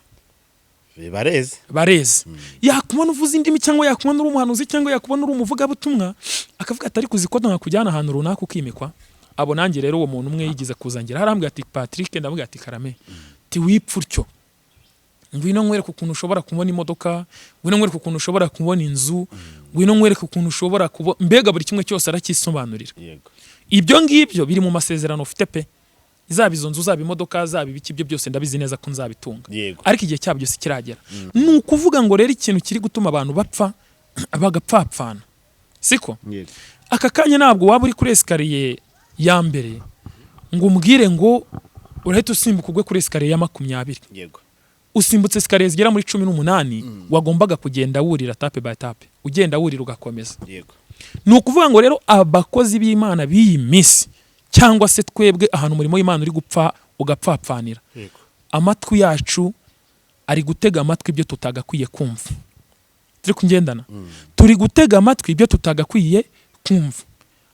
bareze yakubona uvuza indimi cyangwa yakubona uri umuhanuzi cyangwa yakubona uri umuvugabutumwa akavuga atari kuzikota nkakujyana ahantu runaka ukimikwa. abo nanjye rero uwo muntu umwe yigize kuzangira harambwira ati Patrick, ndamubwira ati Karame ti wipfutyo ngwino nkwereka ukuntu ushobora kubona imodoka, ngwino nkwereka ukuntu ushobora kubona inzu, ngwino nkwereka ukuntu ushobora kubona, mbega buri kimwe cyose arakisobanurira. Ibyo ngibyo biri mu masezerano ufite pe, zaba izo nzu, zaba imodoka, zaba ibiki, byo byose ndabizi neza ko nzabitunga. Ariko igihe cyabyo sikiragera. Ni ukuvuga ngo rero ikintu kiri gutuma abantu bapfa bagapfapfana siko aka kanya ntabwo waba uri kuri esikariye ya mbere ngo umbwire ngo urahita usimbuka ugwe kuri esikariye ya 20. Usimbutse esikariye zigera muri 18 wagombaga kugenda wurira tape by tape, ugenda wurira ugakomeza. Ni ukuvuga ngo rero abakozi b'Imana b'iyi minsi cyangwa se twebwe ahantu umurimo w'Imana uri gupfa ugapfapfanira, amatwi yacu ari gutega amatwi ibyo tutagakwiye kumva. Turi kugendana turi gutega amatwi ibyo tutagakwiye kumva.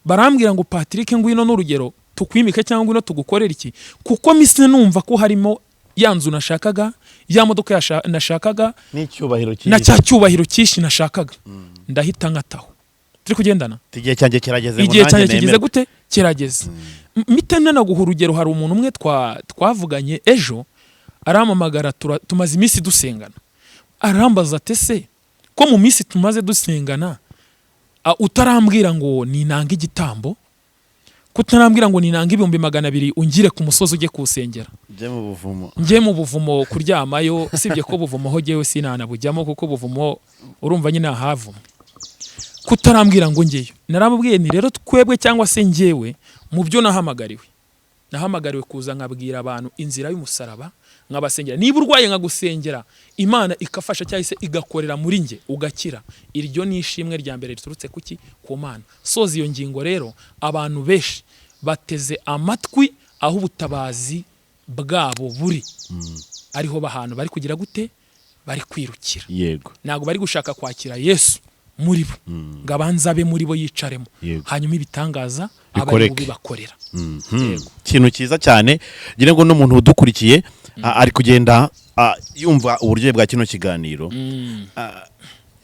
Barambwira ngo Patrick ngwino n'urugero tukwimike cyangwa ngwino tugukorera iki, kuko mise numva ko harimo yanzu nashakaga, ya modoka nashakaga, na cya cyubahiro kishi nashakaga, ndahita nkataho. Turi kugendana igihe cyanjye kirageze, igihe cyanjye kigeze gute kirageze. Mitana naguha urugero, hari umuntu umwe twavuganye ejo arampamagara, tumaze iminsi dusengana, arambaza ati se ko mu minsi tumaze dusengana utarambwira ngo ninanga igitambo, kutarambwira ngo ninanga 200 ungire ku musozi ujye kusengera, nje mu buvumo kuryamayo, sibye ko buvumo ho jewe sinana bujyamo kuko buvumo urumva nyine ahavumwe. Kutarambwira ngo ngeyo, naramubwiye ni rero twebwe cyangwa se ngewe mu byo nahamagariwe kuza nkabwira abantu inzira y'umusaraba, nkabasengera. Niba urwaye nkagusengera, Imana ikafasha cyangwa se igakorera muri nge ugakira. Iryo ni ishimwe rya mbere riturutse kuki ku Mana. Soza iyo ngingo rero, abantu benshi bateze amatwi aho ubutabazi bwabo buri, ariho bahantu bari kugira gute, bari kwirukira. Ntago bari gushaka kwakira Yesu muri bo, ngabanza be muri bo yicaremo, hanyuma ibitangaza abari bibakorera. Kintu cyiza cyane, ngira ngo n'umuntu udukurikiye ari kugenda yumva uburyo bwa kino kiganiro.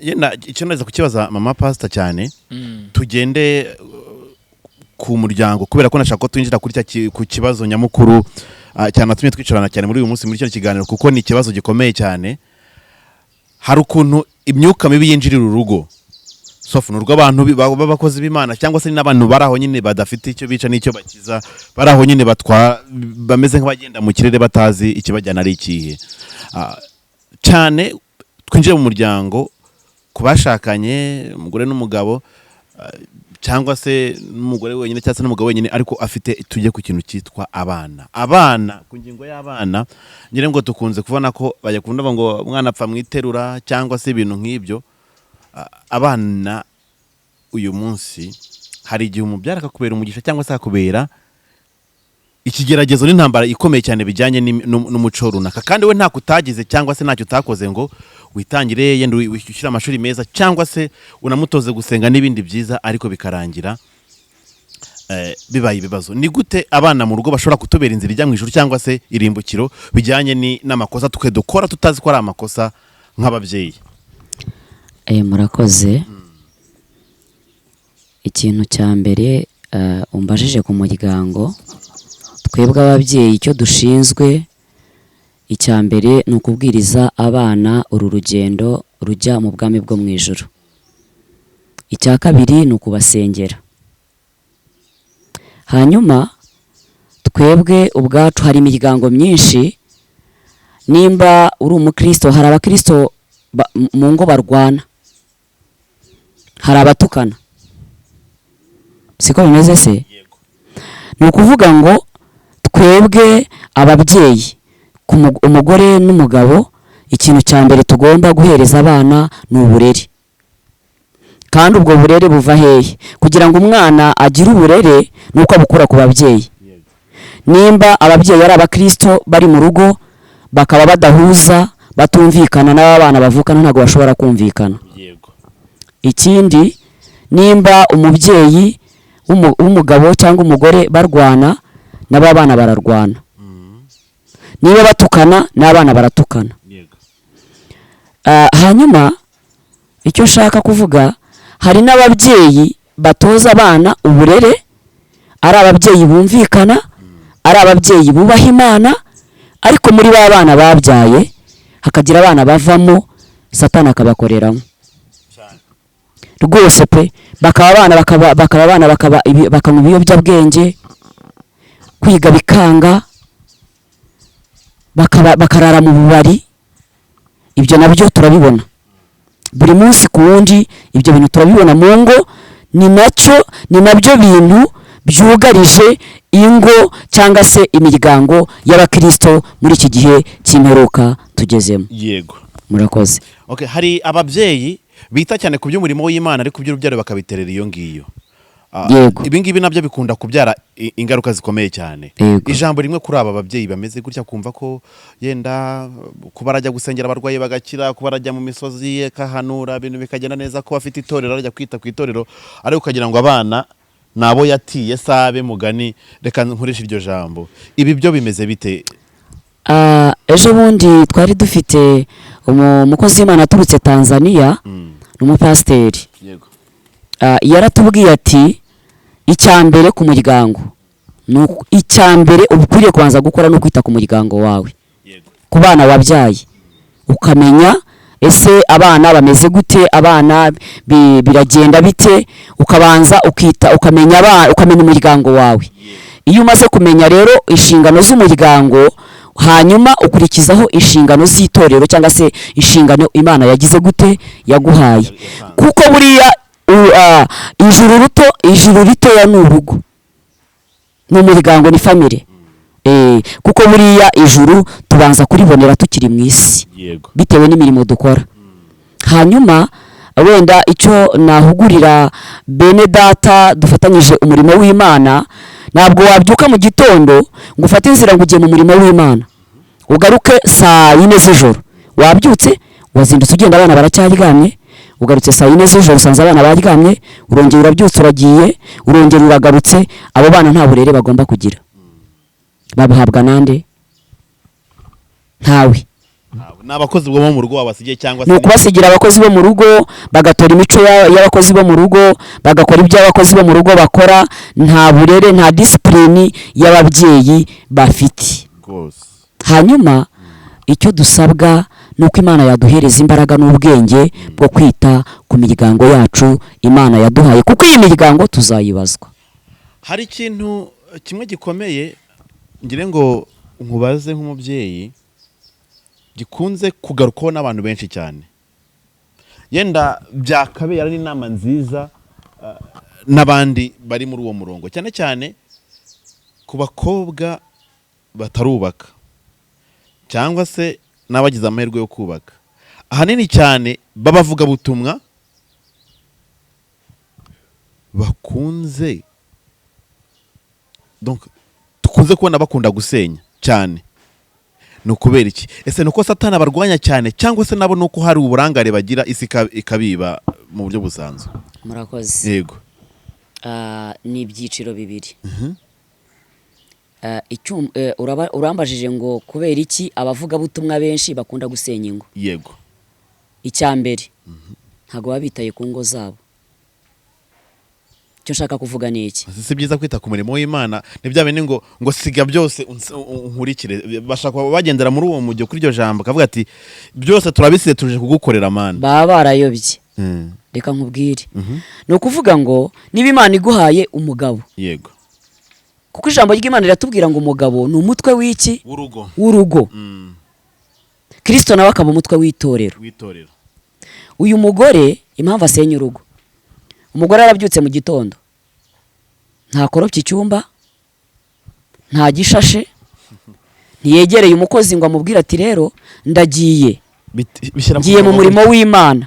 Yenda icyo neza kukibaza mama pastor cyane, tugende ku muryango kubera ko nashaka ko twinjira kuri ku kibazo nyamukuru cyane natumye twicarana cyane muri uyu munsi muri kino kiganiro, kuko ni ikibazo gikomeye cyane. Hari ukuntu imyuka mibi yinjirira urugo, sofu n'urwo abantu b'abakozi b'Imana cyangwa se n'abantu baraho nyine badafite icyo bica n'icyo bakiza, baraho nyine bameze nk'abagenda mu kirere batazi ikibajyana ari ikihe. Cyane twinjiye mu muryango kubashakanye, umugore n'umugabo, cyangwa se n'umugore wenyine cyangwa se n'umugabo wenyine, ariko afite tujye ku kintu cyitwa abana. Ku ngingo y'abana ngira ngo tukunze kubona ko bajya ngo umwana apfa mwiterura cyangwa se ibintu nk'ibyo. Abana uyu munsi hari igihe umubyara akakubera umugisha cyangwa se akakubera ikigeragezo n'intambara ikomeye cyane bijyanye n'umuco runaka, kandi we ntako utagize cyangwa se ntacyo utakoze ngo witangire yenda wishyura amashuri meza cyangwa se unamutoze gusenga n'ibindi byiza, ariko bikarangira bibaye ibibazo. Ni gute abana mu rugo bashobora kutubera inzira ijya mu ijuru cyangwa se irimbukiro bijyanye n'amakosa twe dukora tutazi ko ari amakosa nk'ababyeyi? Murakoze. Ikintu cya mbere umbajije ku muryango, twebwe ababyeyi icyo dushinzwe icya mbere ni ukubwiriza abana uru rugendo rujya mu bwami bwo mu ijuru. Icya kabiri ni ukubasengera. Hanyuma twebwe ubwacu hari imiryango myinshi, nimba uri umukristo, hari abakristo mu ngo barwana, hari abatukana, siko bimeze se? Ni ukuvuga ngo twebwe ababyeyi, umugore n'umugabo, ikintu cya mbere tugomba guhereza abana ni uburere. Kandi ubwo burere buva hehe? Kugira ngo umwana agire uburere nuko abukura ku babyeyi. Nimba ababyeyi ari abakristo bari mu rugo bakaba badahuza batumvikana, n'aba bana bavukana ntabwo bashobora kumvikana. yego Ikindi, nimba umubyeyi w'umugabo cyangwa umugore barwana, n'aba bana bararwana. Niba batukana, n'abana baratukana. yego Hanyuma icyo nshaka kuvuga, hari n'ababyeyi batoza abana uburere, ari ababyeyi bumvikana, ari ababyeyi bubaha Imana, ariko muri ba bana babyaye hakagira abana bavamo Satani akabakoreramo rwose pe, bakaba abana bakanywa ibiyobyabwenge, kwiga bikanga, bakarara mu bubari. Ibyo nabyo turabibona buri munsi ku wundi, ibyo bintu turabibona mu ngo. Ni nabyo bintu byugarije ingo cyangwa se imiryango y'abakristo muri iki gihe cy'imperuka tugezemo. yego Murakoze. okay, hari ababyeyi bita cyane ku by'umurimo w'Imana ariko by'urubyaro bakabiterera iyo ngiyo. Yego. Ibi ngibi nabyo bikunda kubyara ingaruka zikomeye cyane. Yego. Ijambo rimwe kuri aba babyeyi bameze gutya, kumva ko yenda kuba arajya gusengera abarwayi bagakira, kuba arajya mu misozi akahanura ibintu bikagenda neza, ko afite itorero arajya kwita ku itorero, ariko ukagira ngo abana nabo yatiye sabe mugani. Reka nkoresha iryo jambo. Ibi byo bimeze bite? Ejo bundi twari dufite umukozi w'Imana aturutse Tanzania, n'umupasiteri. Yego. Yaratubwiye ati icyambere ku muryango, icyambere ukwiriye kubanza gukora no kwita ku muryango wawe, ku bana wabyaye, ukamenya ese abana bameze gute, abana biragenda bite, ukabanza ukamenya umuryango wawe. Iyo umaze kumenya rero inshingano z'umuryango, hanyuma ukurikizaho inshingano z'itorero cyangwa se inshingano Imana yagize gute, yaguhaye. Kuko buriya ijuru ritoya ni urugo, ni umuryango, ni famire. Kuko buriya ijuru tubanza kuribonera tukiri mu isi, bitewe n'imirimo dukora. Hanyuma wenda icyo nahugurira bene data dufatanyije umurimo w'Imana, ntabwo wabyuka mu gitondo ngo ufate inzira ngo ugiye mu murimo w'Imana ugaruke saa 4 z'ijoro. Wabyutse wazindutse ugenda, abana baracyaryamye, ugarutse saa 4 z'ijoro usanze abana baryamye, urongera urabyutse uragiye, urongera uragarutse. Abo bana nta burere bagomba kugira. Babuhabwa nande? Ntawe. N'abakozi bo mu rugo babasigiye, cyangwa se kubasigira abakozi bo mu rugo, bagatora imico y'abakozi bo mu rugo, bagakora ibyo abakozi bo mu rugo bakora. Nta burere, nta discipline y'ababyeyi bafite. Hanyuma icyo dusabwa nuko Imana yaduhereza imbaraga n'ubwenge bwo kwita ku miryango yacu Imana yaduhaye, kuko iyi miryango tuzayibazwa. Hari ikintu kimwe gikomeye ngire ngo nkubaze nk'umubyeyi, gikunze kugarukwaho n'abantu benshi cyane, yenda byakabera n'inama nziza n'abandi bari muri uwo murongo, cyane cyane ku bakobwa batarubaka cyangwa se n'abagize amahirwe yo kubaka. Ahanini cyane babavuga butumwa bakunze, donc tukunze kubona bakunda gusenya cyane. Ni ukubera iki? Ese nuko Satani abarwanya cyane, cyangwa se nabo nuko hari uburangare bagira isi ikabiba mu buryo busanzwe? Murakoze. Yego. Ni ibyiciro bibiri. Urambajije ngo kubera iki abavuga butumwa benshi bakunda gusenya ingo? Yego. Icyambere, ntago babitaye ku ngo zabo. Cyo nshaka kuvuga ni iki? Si byiza kwita ku murimo w'Imana, nibyabe ngo siga byose unkurikire. Bashaka bagendera muri uwo mujyo kuri iryo jambo, kavuga ati byose turabisize tuje kugukorera Mana. Baba barayobye. Reka nkubwire. No kuvuga ngo niba Imana iguhaye umugabo. Yego. Kuko ijambo ry'Imana riratubwira ngo umugabo ni umutwe w'iki? W'urugo. Kristo nawe akaba umutwe w'itorero. Uyu mugore impamvu asenya urugo, umugore arabyutse mu gitondo, nta koropye icyumba, nta gishashe, ntiyegereye umukozi ngo amubwire ati rero ndagiye, ngiye mu murimo w'Imana,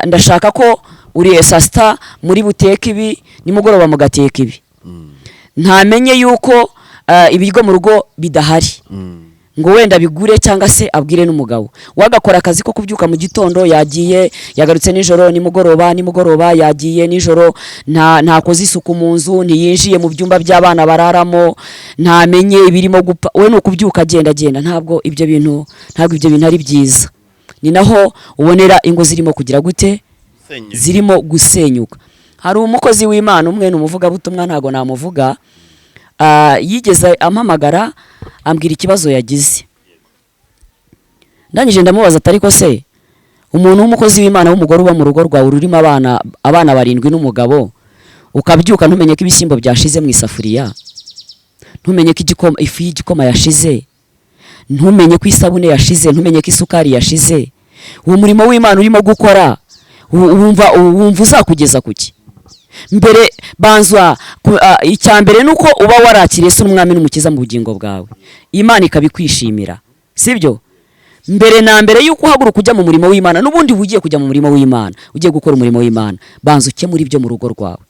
ndashaka ko uri saa sita muri buteke ibi, nimugoroba mugateka ibi. Ntamenye yuko ibiryo mu rugo bidahari. ngo wenda bigure cyangwa se abwire n'umugabo wagakora akazi ko kubyuka mu gitondo yagiye yagarutse nijoro nimugoroba yagiye nijoro ntakoze isuku mu nzu ntiyinjiye mu byumba by'abana bararamo ntamenye ibirimo gupfa we no kubyuka agenda ntabwo ibyo bintu ari byiza ni naho ubonera ingo zirimo kugira gute zirimo gusenyuka. Hari umukozi w'Imana umwe n'umuvugabutumwa ntago namuvuga yigeze ampamagara ambwira ikibazo yagize ndangije ndamubaza atari ko se umuntu w'umukozi w'Imana w'umugore uba mu rugo rwawe ururimo abana 7 n'umugabo ukabyuka ntumenye ko ibishyimbo byashize mu isafuriya ntumenye ko ifu y'igikoma yashize ntumenye ko isabune yashize ntumenye ko isukari yashize uwo murimo w'Imana urimo gukora wumva uzakugeza kuki? Mbere banzwa icyambere nuko uba warakiriye se umwami n'umukiza mu bugingo bwawe Imana ikabikwishimira sibyo? Mbere na mbere yuko uhaguruka kujya mu murimo w'Imana n'ubundi ugiye kujya mu murimo w'Imana ugiye gukora umurimo w'Imana banza ukemura ibyo mu rugo rwawe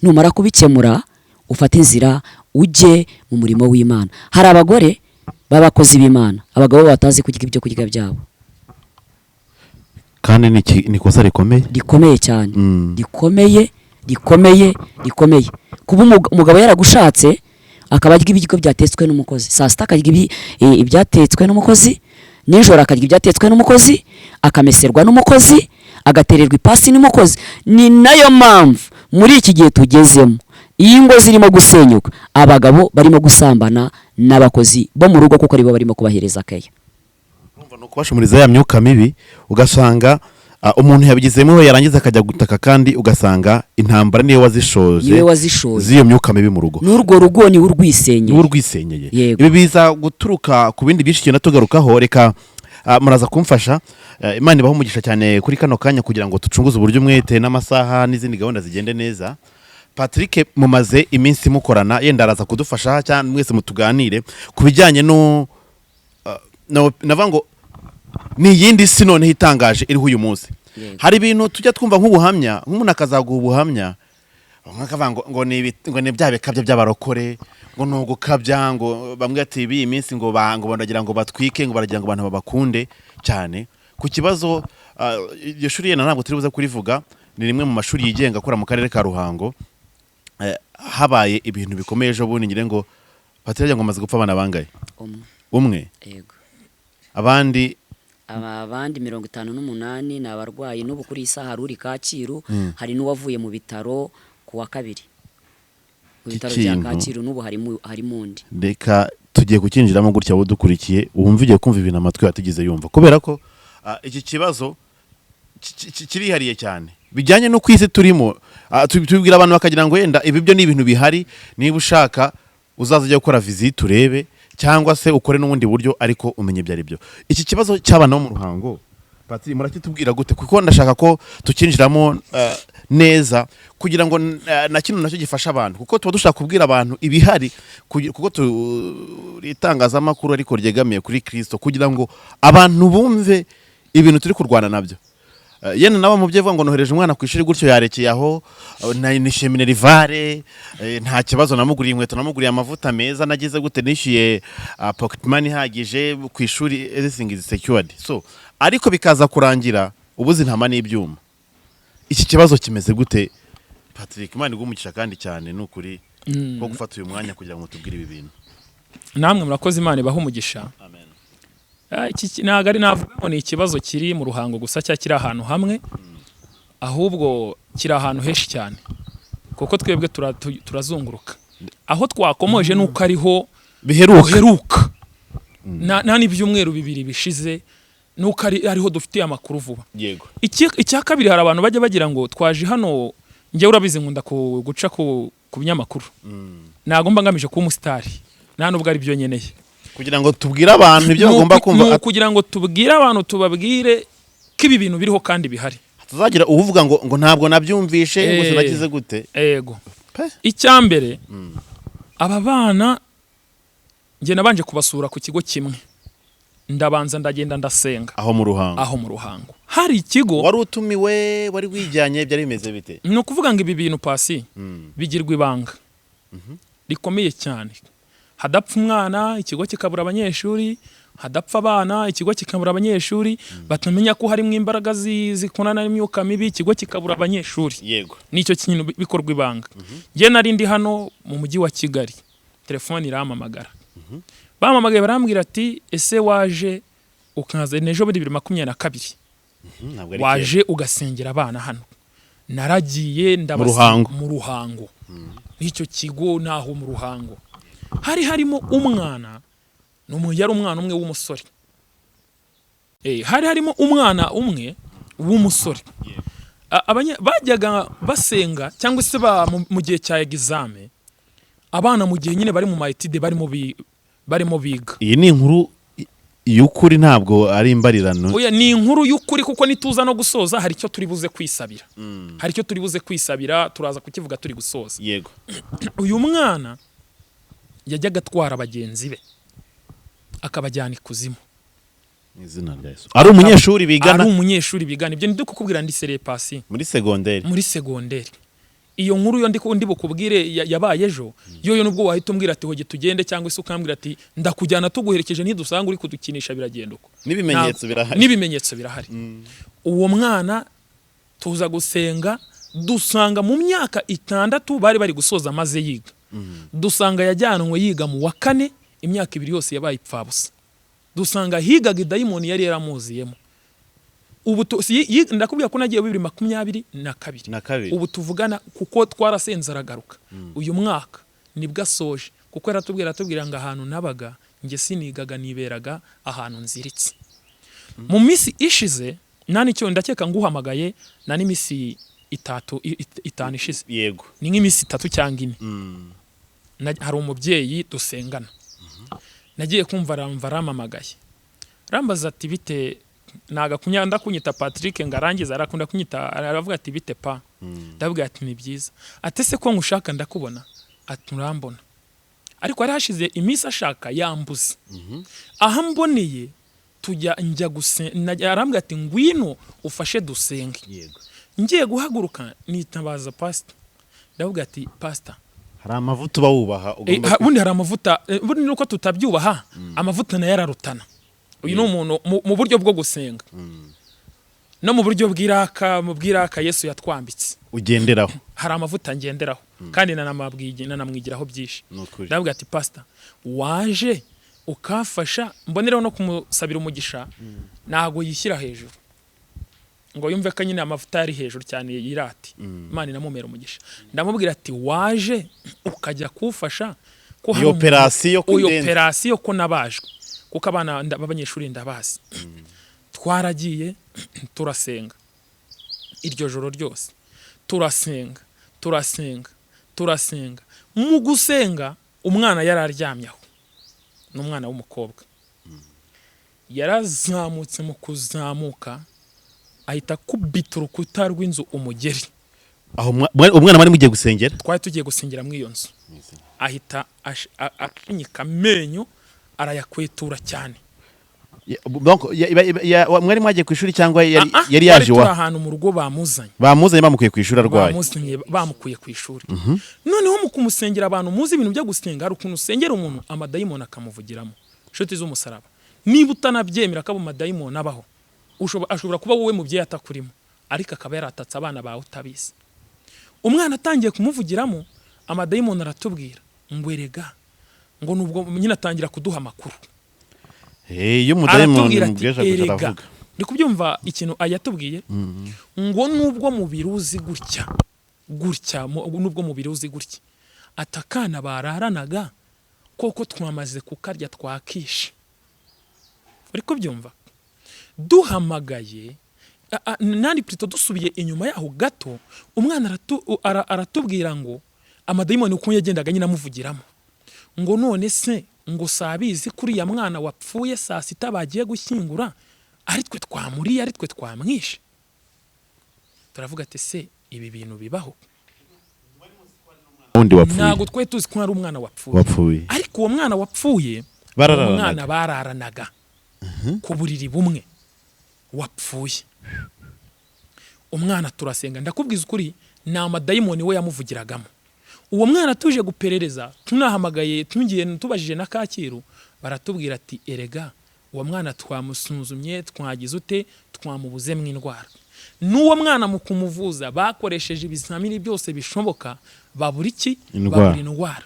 numara kubikemura ufata inzira ujye mu murimo w'Imana. Hari abagore babakozi b'Imana abagabo batazi kurya ibyo kurya byabo kandi ni kosa rikomeye cyane rikomeye kuba umugabo yaragushatse akaba arya ibiryo byatetswe n'umukozi saa sita akarya ibyatetswe n'umukozi nijoro akarya ibyatetswe n'umukozi akameserwa n'umukozi agatererwa ipasi n'umukozi. Ni nayo mpamvu muri iki gihe tugezemo iyi ngo zirimo gusenyuka abagabo barimo gusambana n'abakozi bo mu rugo kuko aribo barimo kubahereza akaya. No kubashumuriza ya myuka mibi ugasanga umuntu yabigizemo yarangiza akajya gutaka kandi ugasanga intambara niyo wazishoje ziyo myuka mibi mu rugo n'urwo rugo ni urwisenyeye. Ibi biza guturuka ku bindi byinshi cyane tugarukaho. Reka muraza kumfasha Imana ibaho umugisha cyane kuri kano kanya kugira ngo tucunguze uburyo umwete n'amasaha n'izindi gahunda zigende neza. Patrick mumaze iminsi mukorana yenda araza kudufasha cyane mwese mutuganire ku bijyanye no navango ni yindi si none hitangaje iriho uyu munsi. Hari ibintu tujya twumva nk'ubuhamya nk'umuntu akazaguha ubuhamya ngo ni bya bekabya by'abarokore ngo nugo kabya ngo bamwe ati ibi iminsi ngo banagira ngo batwike ngo baragira ngo abantu babakunde cyane ku kibazo iyo shuri yena ntabwo turi buze kurivuga ni rimwe mu mashuri yigenga akora mu karere ka Ruhango habaye ibintu bikomeye ejo bundi ngire ngo Patrick ngo amaze gupfa abana bangaye umwe yego abandi 58 ni abarwayi n'ubu kuri isaha ruri Kacyiru hari n'uwavuye mu bitaro kuwa kabiri mu bitaro bya Kacyiru n'ubu hari mundi. Reka tugiye kukinjiramo gutya abo dukurikiye wumva ugiye kumva ibintu amatwi yatigize yumva kubera ko iki kibazo kirihariye cyane bijyanye no kwisi turimo. Tubibwira abantu bakagira ngo yenda ibi byo ni ibintu bihari niba ushaka uzaza ujya gukora visit turebe cyangwa se ukore n'ubundi buryo ariko umenye byari byo. Iki kibazo cy'abana bo mu Ruhango Patrick murakitubwira gute kuko ndashaka ko tukinjiramo neza kugira ngo na kintu nacyo gifasha abantu kuko tuba dushaka kubwira abantu ibihari kuko turitangaza amakuru ariko ryegamiye kuri Kristo kugira ngo abantu bumve ibintu turi kurwana nabyo. Yene nabo mu byevuga ngo nohereje umwana ku ishuri gutyo yarekeye aho nishimire rivare nta kibazo namuguriye inkweto namuguriye amavuta meza nagize gute nishyuye pocket money hagije ku ishuri everything is secured. So ariko bikaza kurangira ubuzi ntama n'ibyuma. Iki kibazo kimeze gute Patrick? Imana igumugisha kandi cyane n'ukuri ko gufata uyu mwanya kugira ngo tubwire ibi bintu. Namwe murakoze Imana ibaho umugisha. Amen. Iki nagari navuga ngo ni ikibazo kiri mu Ruhango gusa cya kiri ahantu hamwe ahubwo kiri ahantu henshi cyane kuko twebwe turazunguruka aho twakomoje nuko ariho biheruka nta n'ibyumweru 2 bishize nuko ariho dufitiye amakuru vuba. Yego. Icya kabiri hari abantu bajya bagira ngo twaje hano njye urabizi nkunda guca ku binyamakuru nago mba ngamije kuba umusitari nta nubwo ari byo nyeneye kugira ngo tubwire abantu ibyo bagomba kumva kugira ngo tubwire abantu tubabwire ko ibi bintu biriho kandi bihari tuzagira uvuga ngo ntabwo nabyumvishe ngo sinagize gute. Yego. Icyambere aba bana nge nabanje kubasura ku kigo kimwe ndabanza ndagenda ndasenga aho mu Ruhango hari ikigo wari utumiwe wari wijyanye byari bimeze bite? No kuvuga ngo ibi bintu pasi bigirwa ibanga rikomeye cyane hadapfa umwana ikigo kikabura abanyeshuri, hadapfa abana ikigo kikabura abanyeshuri, batamenya ko harimo imbaraga zikonana n'imyuka mibi ikigo kikabura abanyeshuri. Yego. Nicyo kintu bikorwa ibanga. Nge nari ndi hano mu mujyi wa Kigali, telefone iramamagara. Bamamagaye barambwira ati ese waje ukaza nejo muri 2022 waje ugasengera abana hano. Naragiye ndabasanga mu Ruhango. Nicyo kigo naho mu Ruhango hari harimo umwana yari umwana umwe w'umusore. Hari harimo umwana umwe w'umusore. Bajyaga basenga cyangwa se mu gihe cya exame, abana mu gihe nyine bari mu maetide barimo biga. Iyi ni inkuru y'ukuri ntabwo ari imbarirano. Oya, ni inkuru y'ukuri kuko nituza no gusoza hari icyo turi buze kwisabira. Hari icyo turi buze kwisabira, turaza kukivuga turi gusoza. Yego. Uyu mwana yajyaga atwara abagenzi be akabajyana ikuzimu. Izina rya Yesu. Ari umunyeshuri bigana? Ari umunyeshuri bigana. Ibyo ndi kukubwira ndi serepasi. Muri segonderi. Muri segonderi. Iyo nkuru yo ndi bukubwire yabaye ejo, yo nubwo wahita umbwira ati hoge tugende cyangwa se ukambwira ati ndakujyana tuguherekeje ntidusanga uri kudukinisha biragenda uko. N'ibimenyetso birahari. N'ibimenyetso birahari. Uwo mwana tuza gusenga dusanga mu myaka 6 bari gusoza maze yiga. Dusanga yajyanwe yiga mu wa 4, imyaka 2 yose yabaye ipfabusa. Dusanga higaga idayimoni yari yaramuziyemo. Ubu ndakubwira ko nagiye 2022. Ubu tuvugana kuko twarasenze aragaruka. Uyu mwaka nibwo asoje kuko aratubwira ngo ahantu nabaga nge sinigaga niberaga ahantu nziritse. Mu misi ishize nani cyo ndakeka nguhamagaye nani misi 5 ishize. Yego. Ni nk'imisi 3 cyangwa 4. Hari umubyeyi dusengana. Nagiye kumva aramamagaye. Rambaza ati bite naga kunyanda kunyita Patrick ngarangiza arakunda kunyita aravuga ati bite pa. Ndavuga ati ni byiza. Atese ko ngushaka ndakubona. Ati urambona. Ariko ari hashize imisi ashaka yambuze. Aha mboneye tujya njya gusenga. Arambwira ati ngwino ufashe dusenge. Yego. Ngiye guhaguruka nitabaza pastor. Ndavuga ati pastor, hari amavuta bawubaha ugomba bundi hari amavuta bundi nuko tutabyubaha amavuta na yararutana. Uyu ni umuntu mu buryo bwo gusenga. No mu buryo bw'iraka Yesu yatwambitse ugenderaho. Hari amavuta ngenderaho kandi nanamwigiraho byinshi. Ndavuga ati pastor, waje ukafasha mbonereho no kumusabira umugisha nago yishyira hejuru ngo yumve ko nyine amavuta yari hejuru cyane yirati. Imana inamumera umugisha. Ndamubwira ati waje ukajya kufasha ko hari operasiyo ko nabajwe kuko abana b'abanyeshuri ndabazi. Twaragiye turasenga iryo joro ryose, turasenga. Mu gusenga umwana yararyamyaho, n'umwana w'umukobwa yarazamutse. Mu kuzamuka ahita kubita urukuta rw'inzu umugeri. Aho umwana bari mugiye gusengera? Twari tugiye gusengera muri iyo nzu. Ahita akinyika amenyo arayakwetura cyane. Mwari mwagiye ku ishuri cyangwa yari yaje wa ahantu mu rugo bamuzanye bamukuye ku ishuri arwaye? Bamukuye ku ishuri. Noneho mu kumusengera abantu muzi ibintu byo gusenga hari ukuntu usengera umuntu amadayimoni akamuvugiramo. Inshuti z'umusaraba, niba utanabyemera ko amadayimoni abaho, ashobora kuba wowe mubyeyi atakurimo ariko akaba yaratatse abana bawe utabizi. Umwana atangiye kumuvugiramo amadayimoni aratubwira ngo erega ngo nubwo nyine atangira kuduha amakuru. Iyo mudayimoni mubwesha aravuga. Ndi kubyumva ikintu ayatubwiye ngo nubwo mubiri uzi gutya nubwo mubiri uzi gutya atakana bararanaga koko twamaze kukarya twakishe. Uri kubyumva? Duhamagaye nandi plito dusubiye inyuma yaho gato umwana aratubwira ngo amadayimoni uko yagendaga nyina amuvugiramo ngo none se ngo sabizi kuri ya mwana wapfuye saa 6 bagiye gushyingura ari twe twamuriye ari twe twamwishe. Turavuga ati se ibi bintu bibaho? Ntago twe tuzi ko ari umwana wapfuye. Ariko uwo mwana wapfuye umwana bararanaga ku buriri bumwe wapfuye. Umwana turasenga ndakubwiza ukuri ni amadayimoni we yamuvugiragamo. uwo mwana tuje guperereza tunahamagaye tugiye tubajije na Kacyiru baratubwira ati erega uwo mwana twamusuzumye twagize ute twamubuze mu indwara n'uwo mwana mu kumuvuza bakoresheje ibizamini byose bishoboka babura iki babura indwara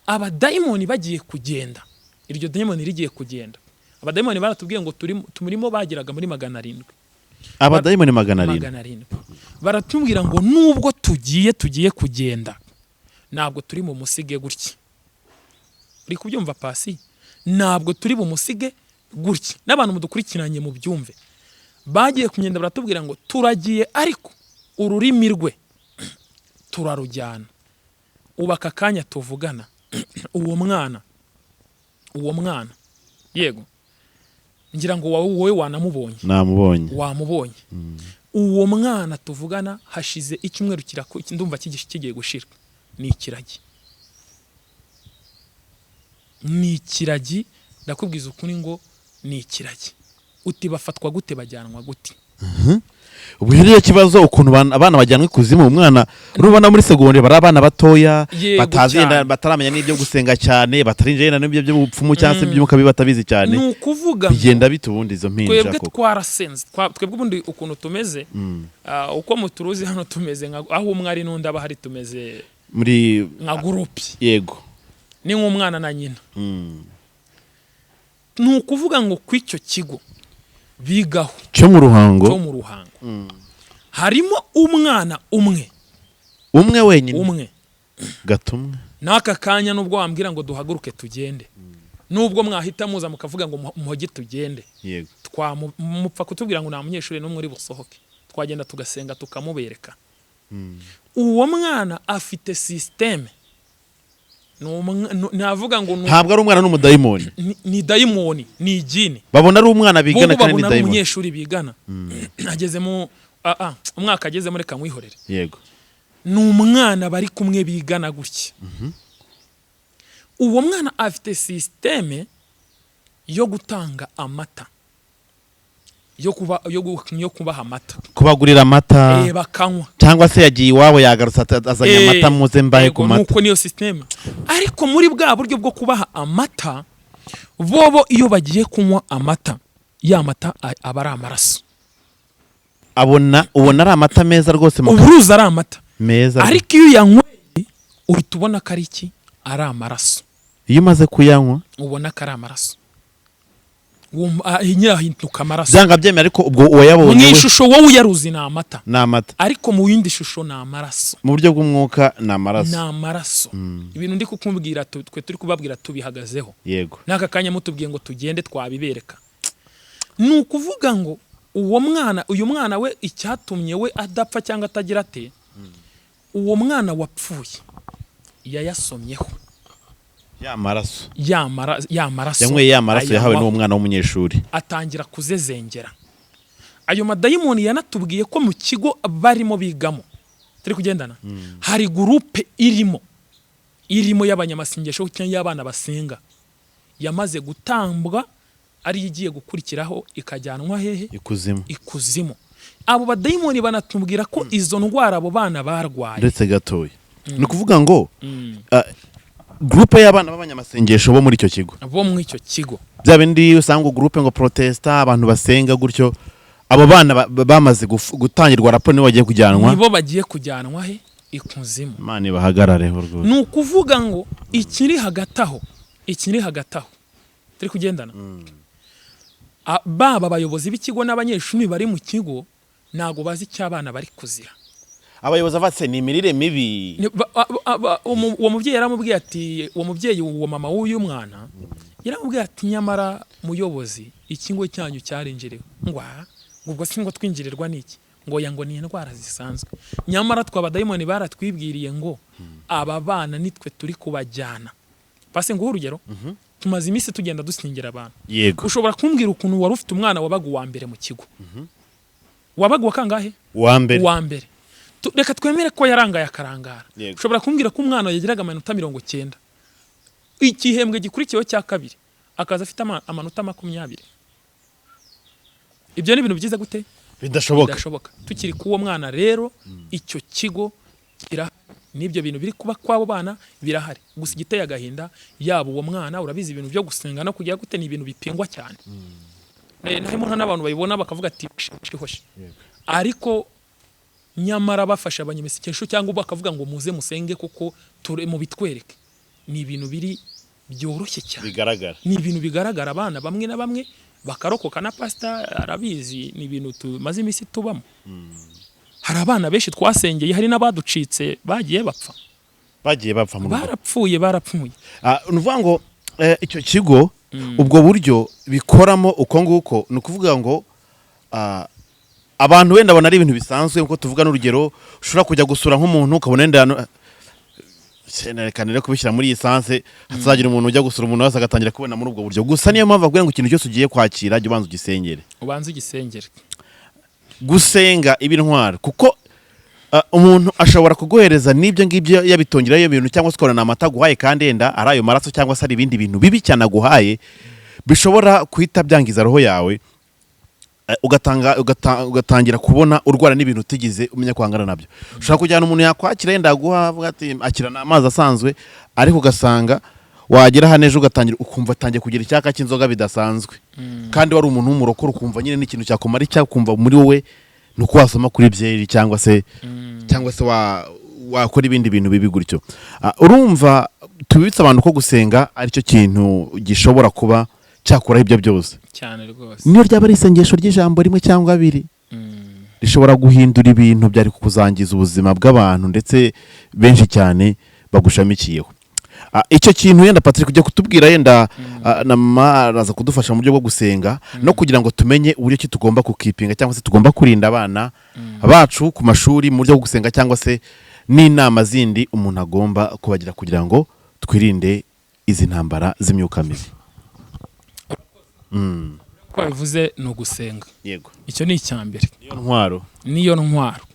abadayimoni bagiye kugenda iryo dayimoni rigiye kugenda abadayimoni baratubwiye ngo tumurimo bagiraga muri 700 abadayimoni 700 baratubwira ngo nubwo tugiye kugenda ntabwo turi mu musige gutya uri kubyumva Pasi ntabwo turi mu musige gutya n'abantu mudukurikiranye mu byumve bagiye kugenda baratubwira ngo turagiye ariko ururimi rwe turarujyana ubaka kanya tuvugana uwo mwana yego ngira ngo wowe wanamubonye wamubonye uwo mwana tuvugana hashize icyumweru ndumva kigiye gushira ni ikiragi ndakubwiza ukuri ngo ni ikiragi uti bafatwa gute bajyanwa gute ubu rero kibazo ukuntu abana bajyanwe kuzimu umwana urubona muri segondaire bari abana batoya batazenda bataramenya n'ibyo gusenga cyane batarinjye n'ibyo byo bupfumu cyangwa se by'umuka bibatabizi cyane nukuvuga bigenda bitubundi izo mpinja twebwe twarasenze twebwe ubundi ukuntu tumeze uko muturuzi hano tumeze aho umwe ari n'undi aba hari tumeze muri nka groupe yego ni nk'umwana na nyina nukuvuga ngo kw'icyo kigo bigaho cyo mu ruhango harimo umwana umwe wenyine gatumwe n'aka kanya nubwo wambwira ngo duhaguruke tugende nubwo mwahita muza mukavuga ngo muhoge tugende yego mupfa kutubwira ngo nta munyeshuri n'umwe uri busohoke twagenda tugasenga tukamubereka uwo mwana afite systeme navuga ngo ntabwo ari umwana n'umudayimoni ni dayimoni ni igini babona ari umwana bigana kandi ni dayimoni umunyeshuri bigana ageze mu umwaka ageze muri kamwihorere yego ni umwana bari kumwe bigana gutya uwo mwana afite systeme yo gutanga amata yo kubaha amata kubagurira amata bakanywa cyangwa se yagiye iwabo yagarutse azanye amata muze mbahe ku mata nuko niyo systeme ariko muri bwa buryo bwo kubaha amata bobo iyo bagiye kunywa amata ya mata aba ari amaraso ubona ari amata meza rwose uburuza ari amata meza ariko iyo yanyweye uhita ubona ko ari iki ari amaraso iyo umaze kuyanywa ubona ko ari amaraso hinduka amaraso byanga byemera ariko ubwo uwayabonye mu ishusho wowe uyaruzi ni amata ariko mu yindi shusho ni amaraso mu buryo bw'umwuka ni amaraso ibintu ndi kukubwira twe turi kubabwira tubihagazeho yego n'aka kanya mutubwiye ngo tugende twabibereka ni ukuvuga ngo uyu mwana we icyatumye we adapfa cyangwa atagira ate uwo mwana wapfuye yayasomyeho ya maraso yanyweye ya maraso yahawe n'uwo mwana w'umunyeshuri atangira kuzezengera ayo madayimoni yanatubwiye ko mu kigo barimo bigamo turi kugendana hari gurupe irimo y'abanyamasengesho cyangwa y'abana basenga yamaze gutambwa ari igiye gukurikiraho ikajyanwa hehe ikuzimu abo badayimoni banatubwira ko izo ndwara abo bana barwaye ndetse gatoya ni ukuvuga ngo groupe y'abana b'abanyamasengesho bo muri icyo kigo bya bindi usanga groupe ngo protesta abantu basenga gutyo abo bana bamaze gutangirwa raporo nibo bagiye kujyanwa he ikuzimu Imana bahagarareho rwose ni ukuvuga ngo ikiri hagataho turi kugendana baba abayobozi b'ikigo n'abanyeshuri bari mu kigo ntago bazi icyo abana bari kuzira abayobozi avatse ni imirire mibi uwo mubyeyi yaramubwiye ati uwo mama w'uyu mwana yaramubwiye ati nyamara muyobozi ikigo cyanyu cyarinjiriwe ubwo si ngo twinjirirwa n'iki ngo ni indwara zisanzwe nyamara twabadayimoni baratwibwiriye ngo aba bana nitwe turi kubajyana pase ngo urugero tumaze iminsi tugenda dusingira abantu ushobora kumbwira ukuntu wari ufite umwana wabaga uwa mbere mu kigo wabaga wa kangahe uwa mbere reka twemere ko yarangaye akarangara ushobora kumbwira ko umwana yagiraga amanota 90 igihembwe gikurikiyeho cya kabiri akaza afite amanota 20 ibyo ni ibintu byiza gute bidashoboka tukiri kuwo mwana rero icyo kigo n'ibyo bintu biri kuba kw'abo bana birahari. Gusa igiteye agahinda yabo uwo mwana, urabizi ibintu byo gusenga no kujya gute ni ibintu bipingwa cyane. Harimo n'abantu babibona bakavuga ati hoshi, ariko nyamara bafasha abanyamisikesho cyangwa bakavuga ngo muze musenge kuko mu bitwereke, ni ibintu biri byoroshye cyane, bigaragara, ni ibintu bigaragara. Abana bamwe na bamwe bakarokoka, na pastor arabizi, ni ibintu tumaze iminsi tubamo. Hari abana benshi twasengeye, hari n'abaducitse bagiye bapfa mu rugo, barapfuye. Nuvuga ngo icyo kigo ubwo buryo bikoramo uko nguko, ni ukuvuga ngo abantu wenda ari ibintu bisanzwe, nkuko tuvuga n'urugero ushobora kujya gusura nk'umuntu ukabona wenda rero kubishyira muri iyi sanse, hazagira umuntu ujya gusura umuntu wese agatangira kubona muri ubwo buryo. Gusa niyo mpamvu avuga ngo ikintu cyose ugiye kwakira jya ubanza ugisengere. Gusenga ibintwara, kuko umuntu ashobora kuguhereza n'ibyo ngibyo yabitongerayo ibintu, cyangwa se ukabona amata aguhaye kandi yenda ari ayo maraso, cyangwa se ari ibindi bintu bibi cyane aguhaye bishobora kuhita byangiza roho yawe, ugatangira kubona urwara n'ibintu utigize umenya kwangana nabyo. Ushobora kujyana umuntu yakwakira yenda aguha avuga ati akirana amazi asanzwe, ariko ugasanga wagera hano ejo ugatangira ukumva atangiye kugira icyaka cy'inzoga bidasanzwe, kandi wari umuntu w'umurokore ukumva nyine n'ikintu cyakumara icyakumva muri wowe nuko wasoma kuri byeri cyangwa se wakora ibindi bintu bibi gutyo. Urumva tubibitse abantu ko gusenga aricyo kintu gishobora kuba cyakuraho ibyo byose cyane rwose. Niyo ryaba ari isengesho ry'ijambo rimwe cyangwa abiri, rishobora guhindura ibintu byari kuzangiza ubuzima bw'abantu ndetse benshi cyane bagushamikiyeho. Icyo kintu yenda Patrick ujya kutubwira yenda na mama araza kudufasha mu buryo bwo gusenga no kugira ngo tumenye uburyo ki tugomba kukipinga cyangwa se tugomba kurinda abana bacu ku mashuri mu buryo bwo gusenga, cyangwa se n'inama zindi umuntu agomba kubagira kugira ngo twirinde izi ntambara z'imyuka mibi. Ko bivuze no gusenga, yego, icyo ni icyambere, niyo ntwaro.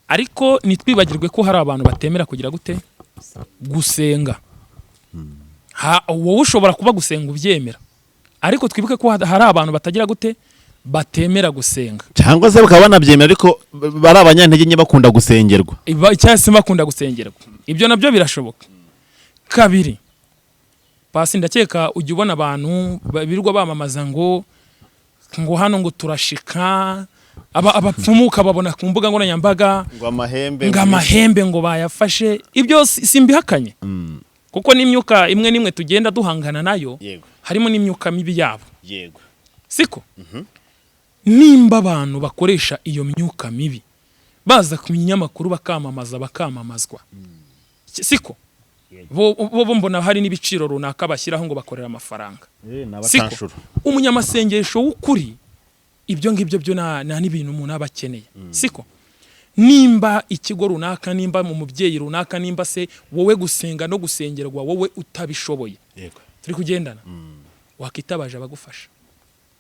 Ariko nitwibagirwe ko hari abantu batemera kugira gute gusenga. Wowe ushobora kuba gusenga ubyemera, ariko twibuke ko hari abantu batagira gute batemera gusenga, cyangwa se bakaba banabyemera ariko bari abanyantege nke bakunda gusengerwa, cyangwa se bakunda gusengerwa. Ibyo nabyo birashoboka. Kabiri, pasi ndakeka ujya ubona abantu birirwa bamamaza ngo hano ngo turashika, abapfumuka babona ku mbuga nkoranyambaga ngo amahembe ngo bayafashe. Ibyo simbihakanye, kuko n'imyuka imwe n'imwe tugenda duhangana nayo, harimo n'imyuka mibi yabo, siko? Nimba abantu bakoresha iyo myuka mibi baza ku binyamakuru bakamamazwa, siko? Bo mbona hari n'ibiciro runaka bashyiraho ngo bakorera amafaranga, siko? Umunyamasengesho w'ukuri ibyo ngibyo byo nta n'ibintu umuntu aba akeneye, siko? Nimba ikigo runaka, nimba mu mubyeyi runaka, nimba se wowe gusenga no gusengerwa wowe utabishoboye, turi kugendana, wakitabaje abagufasha.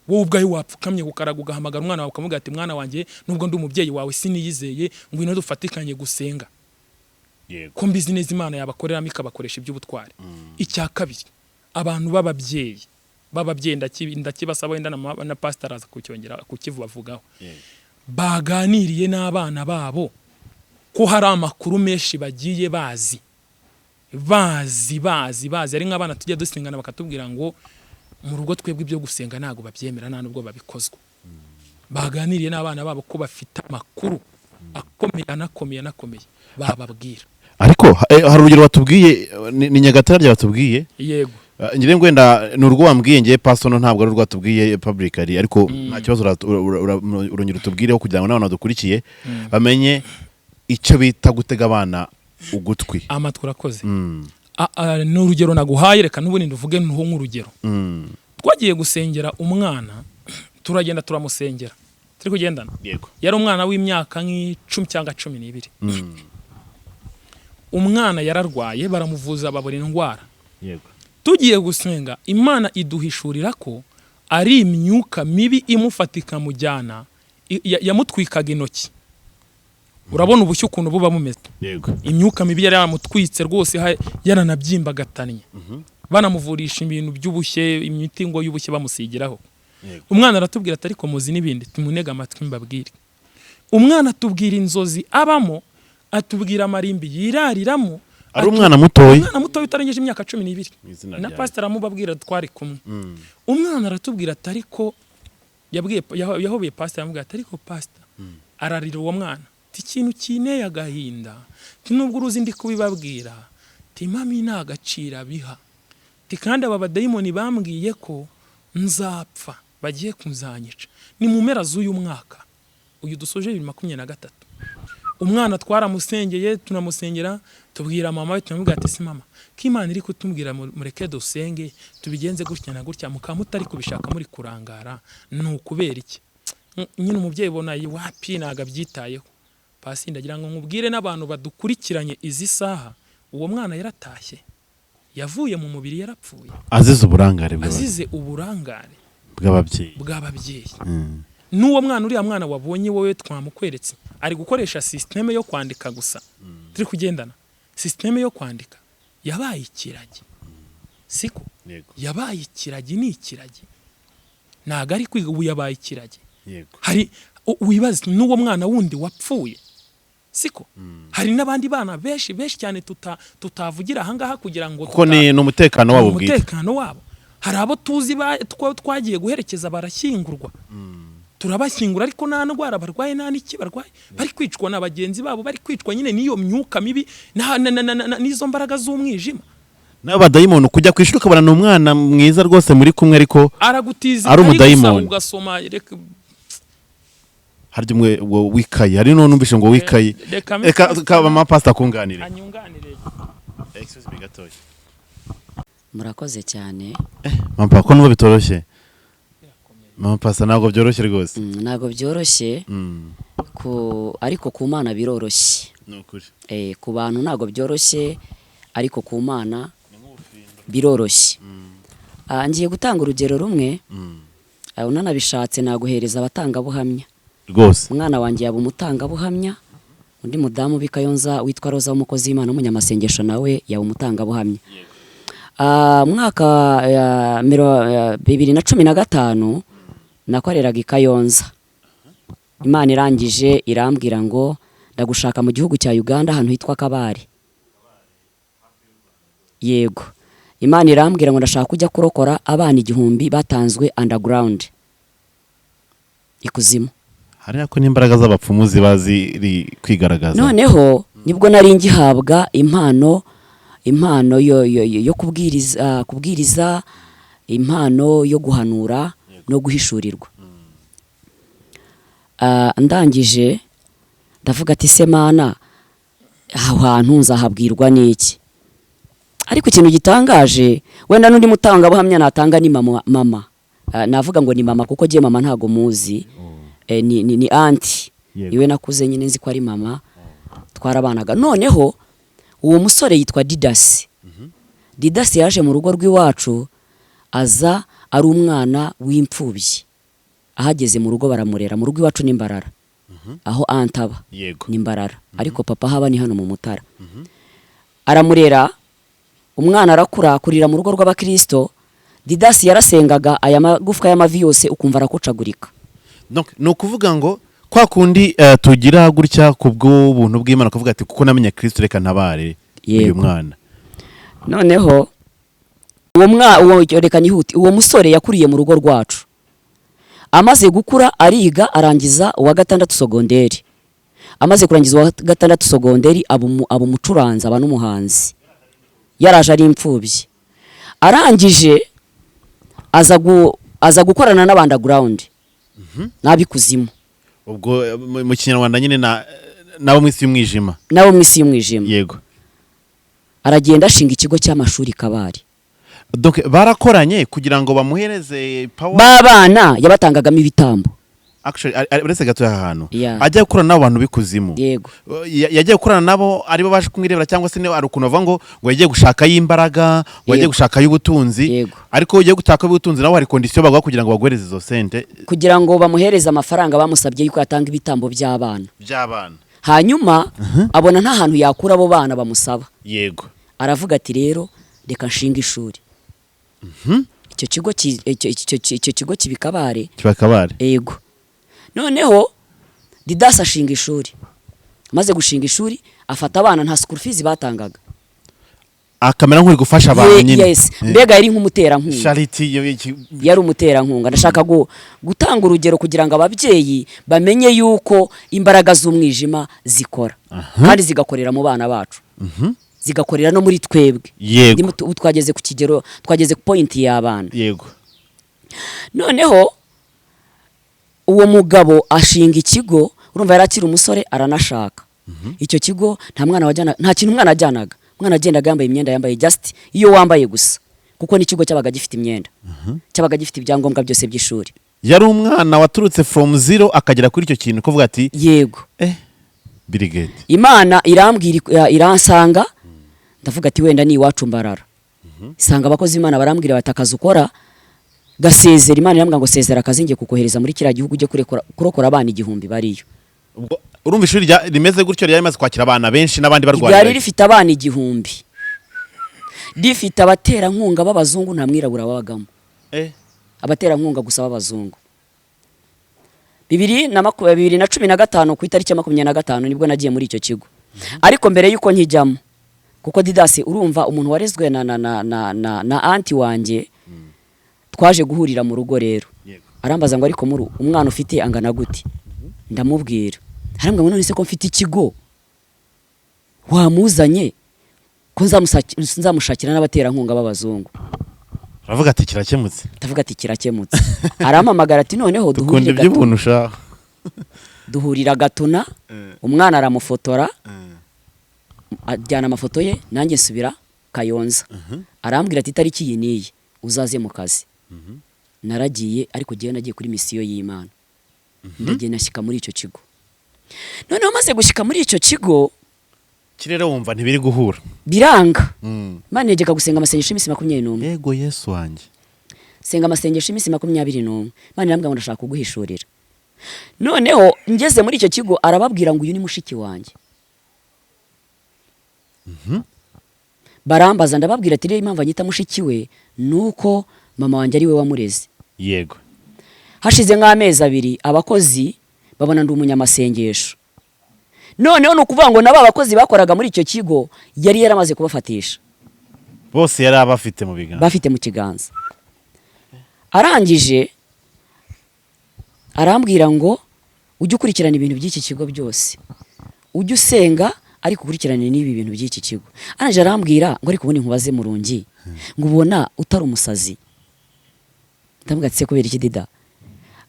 Wowe ubwawe wapfukamye ukaraga ugahamagara umwana wawe ukamubwira ati mwana wanjye, nubwo ndi umubyeyi wawe siniyizeye, ngwino dufatikanye gusenga, ko mbizi neza Imana yabakoreramo ikabakoresha iby'ubutwari. Icya kabiri, abantu b'ababyeyi ndakibasaba wenda na pastor aza kucyongera kukivugaho, baganiriye n'abana babo ko hari amakuru menshi bagiye bazi ari nk'abana tujya dusengana bakatubwira ngo mu rugo twebwe ibyo gusenga ntago babyemera, nta nubwo babikozwa. Baganiriye n'abana babo ko bafite amakuru akomeye bababwira. Ariko hari urugero watubwiye, ni Nyagatare watubwiye, yego, ngire ngo wenda ni urwo wambwiye ngiye pasono, ntabwo ari urwo watubwiye publicly, ariko nta kibazo urongera utubwireho kugira ngo n'abantu badukurikiye bamenye icyo bita gutega abana ugutwi, amatwi. Urakoze. Ni urugero naguhaye, reka n'ubundi nduvuge nk'urugero. Twagiye gusengera umwana, turagenda turamusengera, turi kugendana, yari umwana w'imyaka nk'icumi cyangwa 12. Umwana yararwaye, baramuvuza babura indwara. Tugiye gusenga, Imana iduhishurira ko ari imyuka mibi imufatika mujyana, yamutwikaga intoki. Urabona ubushyu ukuntu buba bumeze. Imyuka mibi yari yamutwitse rwose, yaranabyimbagatanije. Banamuvurisha ibintu by'ubushye, imiti ngo y'ubushye bamusigiraho. Umwana aratubwira ati ariko muzi n'ibindi, tumunega amatwi mbabwire. Umwana atubwira inzozi abamo, atubwira amarimbi yirariramo ari umwana mutoya utarengeje imyaka 12 na pastor amubabwira twari kumwe. Umwana aratubwira ati ariko yahobeye pastor yamubwira ati ariko pastor ararira uwo mwana ikintu kineye agahinda nubwo uruzi ndi kubibabwira timami nagacira biha kandi aba badayimoni bambwiye ko nzapfa bagiye kunzanyica ni mu mpera z'uyu mwaka uyu dusoje 2023. Umwana twaramusengeye tunamusengera tubwira mama we tumubwira ati si mama k'Imana iri kutumbwira mureke dusenge tubigenze gutya na gutya mukamutari kubishaka muri kurangara nukubera iki nyine umubyeyi bona wapi naga byitayeho pasi ndagira ngo nkubwire n'abantu badukurikiranye izi saha uwo mwana yaratashye yavuye mu mubiri yarapfuye azize uburangare bw'ababyeyi n'uwo mwana uriya mwana wabonye wowe twamukweretse ari gukoresha systeme yo kwandika gusa turi kugendana systeme yo kwandika yabaye ikiragi siko yabaye ikiragi ni ikiragi naga ari kwiga ubu yabaye ikiragi hari wibaza n'uwo mwana wundi wapfuye siko hari n'abandi bana benshi cyane tutavugira ahangaha kugira ngo kuko ni umutekano wabo bwite umutekano wabo hari abo tuzi twagiye guherekeza barashyingurwa turabashyingura ariko nta ndwara barwaye nta n'iki barwaye bari kwicwa na bagenzi babo bari kwicwa nyine niyo myuka mibi n'izo mbaraga z'umwijima n'abadayimoni kujya kwishura ukabona n'umwana mwiza rwose muri kumwe ariko aragutiza ari umudayimoni ugasoma harya umwe wikaye hari no numvishe ngo wikaye reka mama pastor kunganire excuse me gatoya murakoze cyane mama ko nuba bitoroshye mama pastor ntabwo byoroshye rwose ntabwo byoroshye ariko ku Mana biroroshye nukuri ku bantu ntabwo byoroshye ariko ku Mana biroroshye ngiye gutanga urugero rumwe unanabishatse naguhereza abatangabuhamya rwose umwana wanjye yaba umutangabuhamya undi mudamu bikayonza witwa Roza w'umukozi w'Imana n'umunyamasengesho nawe yaba umutangabuhamya mwaka 2015 nakoreraga ikayonza Imana irangije irambwira ngo ndagushaka mu gihugu cya Uganda ahantu hitwa Kabare yego Imana irambwira ngo ndashaka kujya kurokora abana 1000 batanzwe underground ikuzimu hariya ko n'imbaraga z'abapfumu ziba ziri kwigaragaza noneho nibwo nari ngihabwa impano yo kubwiriza impano yo guhanura no guhishurirwa ndangije ndavuga ati se Mana aho hantu nzahabwirwa n'iki ariko ikintu gitangaje wenda n'undi mutangabuhamya natanga ni mama navuga ngo ni mama kuko je mama ntago muzi ni auntie iwe nakuze nyine nzi ko ari mama twarabanaga noneho uwo musore yitwa Didas yaje mu rugo rw'iwacu aza ari umwana w'imfubyi ahageze mu rugo baramurera mu rugo iwacu n'imbarara aho antaba n'imbarara ariko papa haba ni hano mu Mutara aramurera umwana arakurakurira mu rugo rw'abakristo Didas yarasengaga aya magufwa y'amavi yose ukumva arakucagurika no kuvuga ngo kwa kundi tugira gutya kubw'ubuntu bw'Imana kuvuga ati kuko namenye Kristo reka ntabare uyu mwana noneho reka nihuti uwo musore yakuriye mu rugo rwacu amaze gukura ariga arangiza uwa 6 sogonderi amaze kurangiza uwa 6 sogonderi aba umucuranzi aba n'umuhanzi yaraje ari imfubyi arangije aza gukorana n'abandground nabikuzimu ubwo mu Kinyarwanda nyine nabo mwisi y'umwijima yego aragenda ashinga ikigo cy'amashuri Kabare donc barakoranye kugira ngo bamuhereze power babana yabatangagamo ibitambo actually uretse gato ahantu ajya gukorana n'abo bantu bikuzimu yego yagiye gukorana nabo aribo baje kumwirebera cyangwa se ari ukuntu bava ngo yagiye gushaka y'imbaraga ngo yagiye gushaka y'ubutunzi ariko ugiye gutaka y'ubutunzi nawe hari condition bagwa kugira ngo baguhereze izo sente kugira ngo bamuhereze amafaranga bamusabye yuko yatanga ibitambo by'abana hanyuma abona nta hantu yakura abo bana bamusaba yego aravuga ati rero reka nshinga ishuri icyo kigo kibikabare kibakabare yego noneho Didas ashinga ishuri amaze gushinga ishuri afata abana nta school fees batangaga, akamera nk'uri gufasha abantu nyine. Yes, mbega yari nk'umuterankunga. Charity yari umuterankunga. Ndashaka gutanga urugero kugira ngo ababyeyi bamenye yuko imbaraga z'umwijima zikora kandi zigakorera mu bana bacu, zigakorera no muri twebwe. Twageze ku kigero, twageze ku point y'abana. Yego. Noneho uwo mugabo ashinga ikigo, urumva yari akiri umusore aranashaka. Icyo kigo nta mwana wajyana, nta kintu umwana ajyanaga. Umwana agendaga yambaye imyenda, yambaye just iyo wambaye gusa, kuko n'ikigo cyabaga gifite imyenda, cyabaga gifite ibyangombwa byose by'ishuri. Yari umwana waturutse from zero akagera kuri icyo kintu kuvuga ati yego, Brigade. Imana irambwira, iransanga, ndavuga ati wenda ni iwacu Mbarara. Isanga abakozi Imana barambwira bati akazi ukora gasezera. Imana irambwira ngo sezera akazi ngiye kukohereza muri kiriya gihugu ujye kurokora abana 1000 bariyo. Urumva ishuri rimeze gutyo ryari maze kwakira abana benshi n'abandi barwaye. Ryari rifite abana 1000. Rifite abaterankunga b'abazungu, nta mwirabura wabagamo. Abaterankunga gusa b'abazungu. 2015 ku itariki 25 nibwo nagiye muri icyo kigo. Ariko mbere yuko nkijyamo, kuko Didasi urumva umuntu warezwe na anti wanjye, twaje guhurira mu rugo rero. Arambaza ngo ariko muri umwana ufite angana gute? Ndamubwira. Harambwa ngo none se ko mfite ikigo wamuzanye ko nzamushakira n'abaterankunga b'abazungu. Aravuga ati kirakemutse. Ndavuga ati kirakemutse. Arampamagara ati noneho duhurire gato. Dukunde ushaka. Duhurira Gatuna, umwana aramufotora, ajyana amafoto ye, nanjye nsubira Kayonza. Arambwira ati itariki iyi niyi uzaze mu kazi. Naragiye, ariko giye nagiye kuri misiyo y'Imana. Ndagiye nashyika muri icyo kigo. Noneho maze gushyika muri icyo kigo, kirere wumva ntibiri guhura, biranga. Imana yegeka gusenga amasengesho y'imisi 21. Yego Yesu wanjye. Senga amasengesho y'imisi 21. Imana irambwira ngo ndashaka kuguhishurira. Noneho ngeze muri icyo kigo arababwira ngo uyu ni mushiki wanjye. Barambaza, ndababwira ati rero impamvu anyita mushiki we nuko mama wanjye ari we wamureze. Yego. Hashize nk'amezi 2 abakozi babona ndi umunyamasengesho. Noneho no kuvuga ngo naba abakozi bakoraga muri icyo kigo yari yaramaze kubafatisha. Bose yari abafite mu biganza. Bafite mu kiganza. Arangije arambwira ngo ujye ukurikirana ibintu by'iki kigo byose. Ujye usenga ariko ukurikirane n'ibi bintu by'iki kigo. Arangije arambwira ngo ariko ubundi nkubaze Murungi ngo ubona utari umusazi. Ndamubwira ati se kubera iki Dida?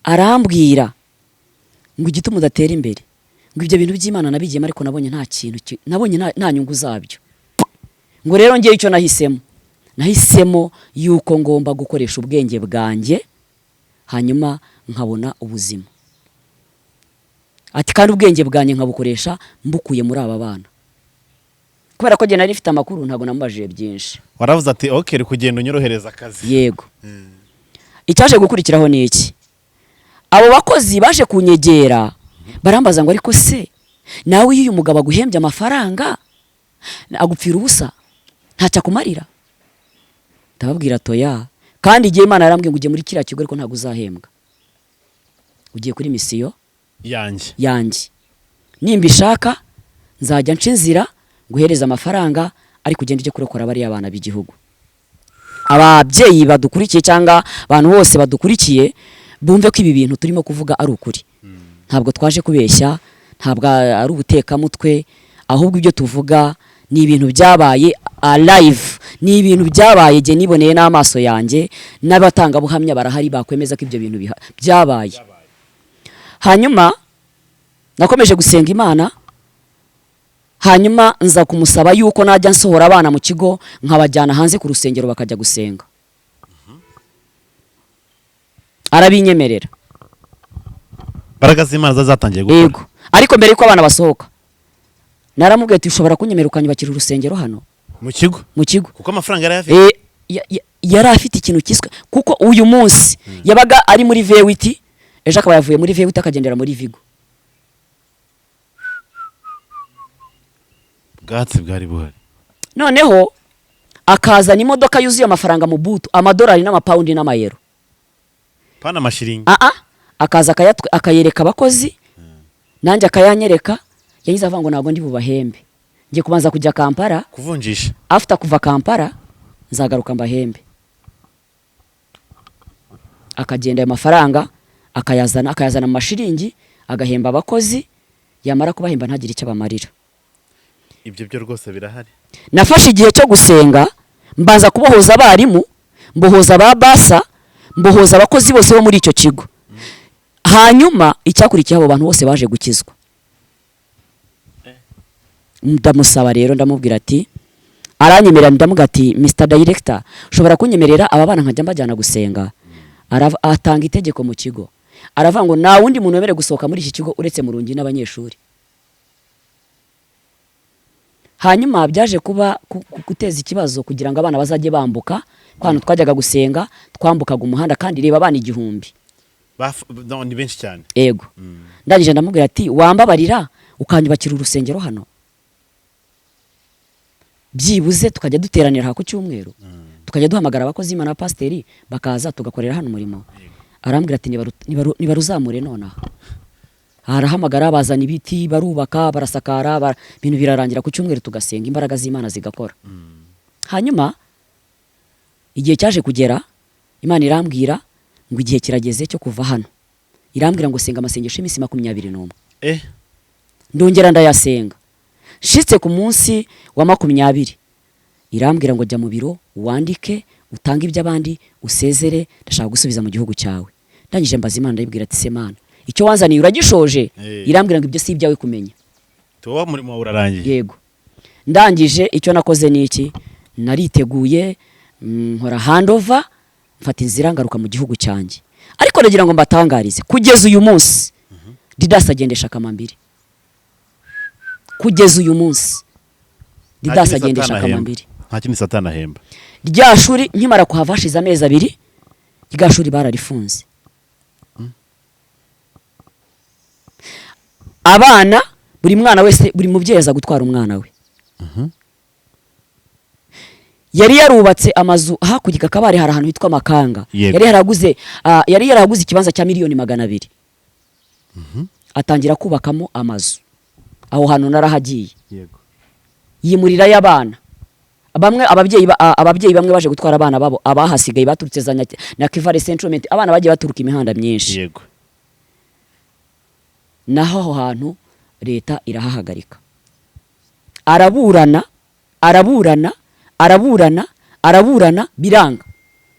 Arambwira ngo igituma udatera imbere, ngo ibyo bintu by'Imana nabigiyemo ariko nabonye nta kintu, nabonye nta nyungu zabyo. Ngo rero ngiye icyo nahisemo yuko ngomba gukoresha ubwenge bwanjye hanyuma nkabona ubuzima. Ati kandi ubwenge bwanjye nkabukoresha mbukuye muri aba bana. Kubera ko nari mfite amakuru ntago namubajije byinshi. Waravuze ati okay uri kugenda unyorohereza akazi. Yego. Icyaje gukurikiraho ni iki? Abo bakozi baje kunyegera barambaza ngo ariko se nawe iyo uyu mugabo aguhembye amafaranga agupfira ubusa ntacyo akumarira? Ndababwira toya, kandi igihe Imana yarambwiye ngo ujye muri kiriya kigo ariko ntago uzahembwa, ugiye kuri misiyo yanjye. Nimba ishaka nzajya nca inzira guhereza amafaranga ariko ugende ujye kurokora bari abana b'igihugu. Ababyeyi badukurikiye cyangwa abantu bose badukurikiye bumve ko ibi bintu turimo kuvuga ari ukuri. Ntabwo twaje kubeshya, ntabwo ari ubutekamutwe, ahubwo ibyo tuvuga ni ibintu byabaye live, ni ibintu byabaye je niboneye n'amaso yanjye, n'abatanga buhamya barahari bakwemeza ko ibyo bintu byabaye. Hanyuma nakomeje gusenga Imana, hanyuma nza kumusaba yuko najya nsohora abana mu kigo nkabajyana hanze ku rusengero bakajya gusenga. Arabinyemerera. Imbaraga z'Imana zatangiye gukora. Yego. Ariko mbere yuko abana basohoka naramubwiye ati ushobora kunyemera ukanyubakira urusengero hano mu kigo kuko amafaranga yari afite. Yari afite ikintu kiswe kuko uyu munsi yabaga ari muri V8, ejo akaba yavuye muri V8 akagendera muri Vigo. Bwatsi bwari buhari. Noneho akazana imodoka yuzuye amafaranga mu butu, amadolari n'amapaundi n'amayero. Pana amashiringi. Akaza akayereka abakozi, nanjye akayanyereka, yagize avuga ngo ntabwo ndi bubahembe, ngiye kubanza kujya Kampala, kuvunjisha after kuva Kampala nzagaruka mbahembe. Akagenda ayo mafaranga akayazana mu mashiringi, agahemba abakozi, yamara kubahemba ntagire icyo bamarira. ibyo byo rwose birahari. Nafashe igihe cyo gusenga, mbanza kubohoza abarimu, mbohoza ba basa, mbohoza abakozi bose bo muri icyo kigo. Hanyuma icyakurikiye abo bantu bose baje gukizwa. Ndamusaba rero, ndamubwira ati, aranyemerera, ndamuga ati Mr Director, ushobora kunyemerera aba bana nkajya mbajyana gusenga? Atanga itegeko mu kigo, aravuga ngo nta wundi muntu wemerewe gusohoka muri iki kigo uretse Murungi n'abanyeshuri. Hanyuma byaje kuba guteza ikibazo kugira ngo abana bazajye bambuka, kwano twajyaga gusenga twambukaga umuhanda, kandi reba abana 1000 ni benshi cyane. Ego. Ndangije ndamubwira ati, wambabarira ukanyubakira urusengero hano, byibuze tukajya duteranira ha ku cyumweru, tukajya duhamagara abakozi Imana pasiteri bakaza tugakorera hano umurimo. Arambwira ati, nibaruzamure nona. Arahamagara, bazana ibiti, barubaka, barasakara, ibintu birarangira, ku cyumweru tugasenga, imbaraga z'Imana zigakora. Hanyuma igihe cyaje kugera, Imana irambwira ngo igihe kirageze cyo kuva hano. Irambwira ngo senga amasengesho iminsi 21. Ndongera ndayasenga. Shitse ku munsi wa 20, irambwira ngo jya mu biro wandike, utange iby'abandi, usezere, ndashaka gusubiza mu gihugu cyawe. Ndangije mbaza Imana, ndayibwira ati, Semana, icyo wanzaniye uragishoje? Irambwira ngo ibyo si ibyawe kumenya, tuwa muri mu urarangiye. Yego. Ndangije icyo nakoze ni iki, nariteguye, nkora handover, mfata inzira ngaruka mu gihugu cyanjye. Ariko nagira ngo mbatangarize, kugeza uyu munsi Didas agendesha Kamambiri. Kugeza uyu munsi Didas agendesha Kamambiri. Nta kindi Satani ahemba. Rya shuri nkimara kuhava hashize amezi 2, rya shuri bararifunze. Abana, buri mwana wese, buri mubyeyi aza gutwara umwana we. Yari yarubatse amazu hakurya Kabare, hari ahantu hitwa Makanga. Yari yaraguze ikibanza cya $200,000. Atangira kubakamo amazu. Aho hantu narahagiye. Yego. Yimurira y'abana. Ababyeyi bamwe baje gutwara abana babo, abahasigaye baturutse za na Kivale Centrement, abana bagiye baturuka imihanda myinshi. Yego. Naho aho hantu leta irahahagarika. Araburana biranga.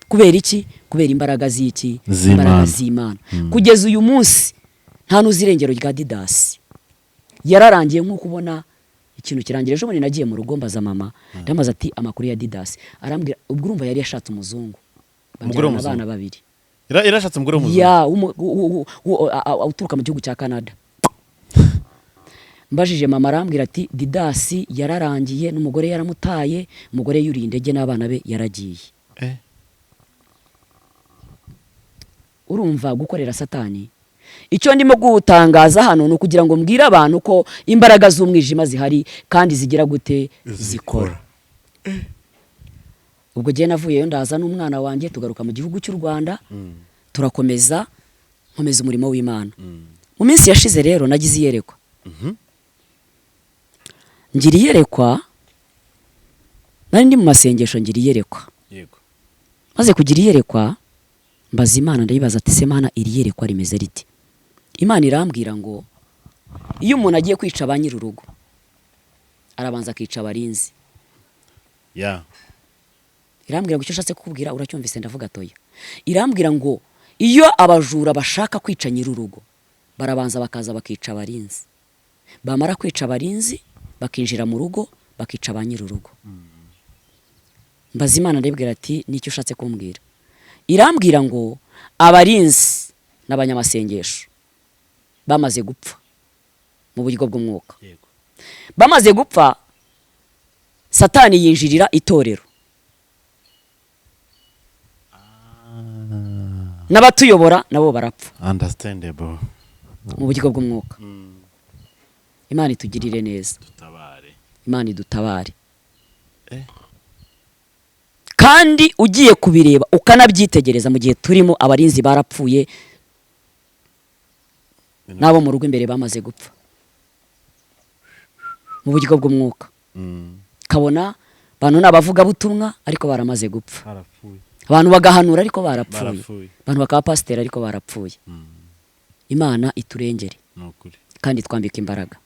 Kubera iki? Kubera imbaraga z'iki? Imbaraga z'Imana. Kugeza uyu munsi nta n'uzirengero rya Didas. Yararangiye nko kubona ikintu kirangira. Ejo bundi nagiye mu rugo mbaza mama, ndamaze ati, amakuru ya Didas. Arambwira, ubwo urumva yari yashatse umuzungu, babyarana abana 2. Yarashatse umugore w'umuzungu? Ya, uturuka mu gihugu cya Canada. Mbajije mama, arambwira ati, Didas yararangiye, n'umugore yaramutaye, umugore yuriye indege n'abana be yaragiye. Urumva gukorera Satani. Icyo ndimo gutangaza hano ni ukugira ngo mbwire abantu ko imbaraga z'umwijima zihari kandi zigira gute, zikora. Ubwo gihe navuyeyo ndaza n'umwana wanjye, tugaruka mu gihugu cy'u Rwanda, turakomeza, nkomeza umurimo w'Imana. Mu minsi yashize rero nagize iyerekwa. Ngira iyerekwa, nari ndi mu masengesho, ngira iyerekwa. Yego. Maze kugira iyerekwa, mbaza Imana, ndayibaza ati, Semana, iri yerekwa rimeze riti? Imana irambwira ngo iyo umuntu agiye kwica ba nyir'urugo, arabanza akica abarinzi. Irambwira ngo icyo ushatse kukubwira uracyumvise? Ndavuga toya. Irambwira ngo iyo abajura bashaka kwica nyir'urugo, barabanza bakaza bakica abarinzi. Bamara kwica abarinzi, bakinjira mu rugo, bakica ba nyir'urugo. Mbaza Imana, ndabwira ati, nicyo ushatse kumbwira? Irambwira ngo abarinzi n'abanyamasengesho bamaze gupfa mu buryo bw'umwuka. Bamaze gupfa, Satani yinjirira itorero. N'abatuyobora nabo barapfa. Understandable. Mu buryo bw'umwuka. Imana itugirire neza. Imana idutabare. Kandi ugiye kubireba ukanabyitegereza, mu gihe turimo abarinzi barapfuye, nabo mu rugo imbere bamaze gupfa. mu buryo bw'umwuka. Kabona abantu nabavuga butumwa ariko baramaze gupfa. Abantu bagahanura ariko barapfuye. Abantu bakaba pasiteri ariko barapfuye. Imana iturengere kandi twambika imbaraga.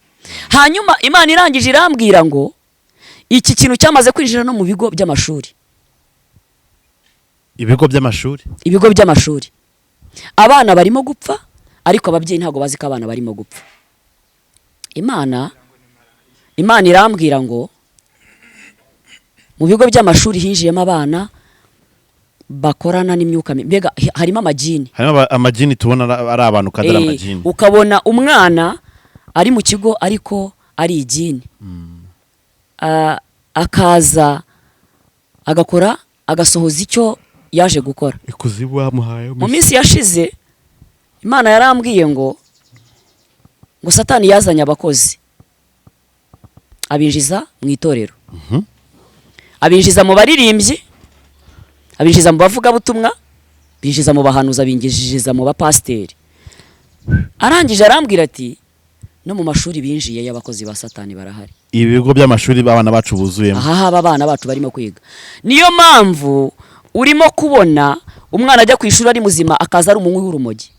Hanyuma Imana irangije irambwira ngo iki kintu cyamaze kwinjira no mu bigo by'amashuri. Ibigo by'amashuri? Ibigo by'amashuri. Abana barimo gupfa ariko ababyeyi ntago bazi ko abana barimo gupfa. Imana irambwira ngo mu bigo by'amashuri hinjiyemo abana bakorana n'imyuka mbega harimo amajini. Harimo amajini tubona ari abantu kadara amajini. Ukabona umwana ari mu kigo ariko ari igini. Akaza agakora agasohoza icyo yaje gukora. Ikuzibu bamuhaye mu minsi yashize Imana yarambwiye ngo Satani yazanye abakozi abinjiza mu itorero. Abinjiza mu baririmbyi, abinjiza mu bavuga butumwa, binjiza mu bahanuza, binjiza mu bapasiteri. Arangije arambwira ati no mu mashuri binjiye y'abakozi ba Satani barahari. Ibigo by'amashuri abana bacu buzuyemo. Aha abana bacu barimo kwiga. Niyo mpamvu urimo kubona umwana ajya kwishura ari muzima akaza ari umunywi w'urumogi.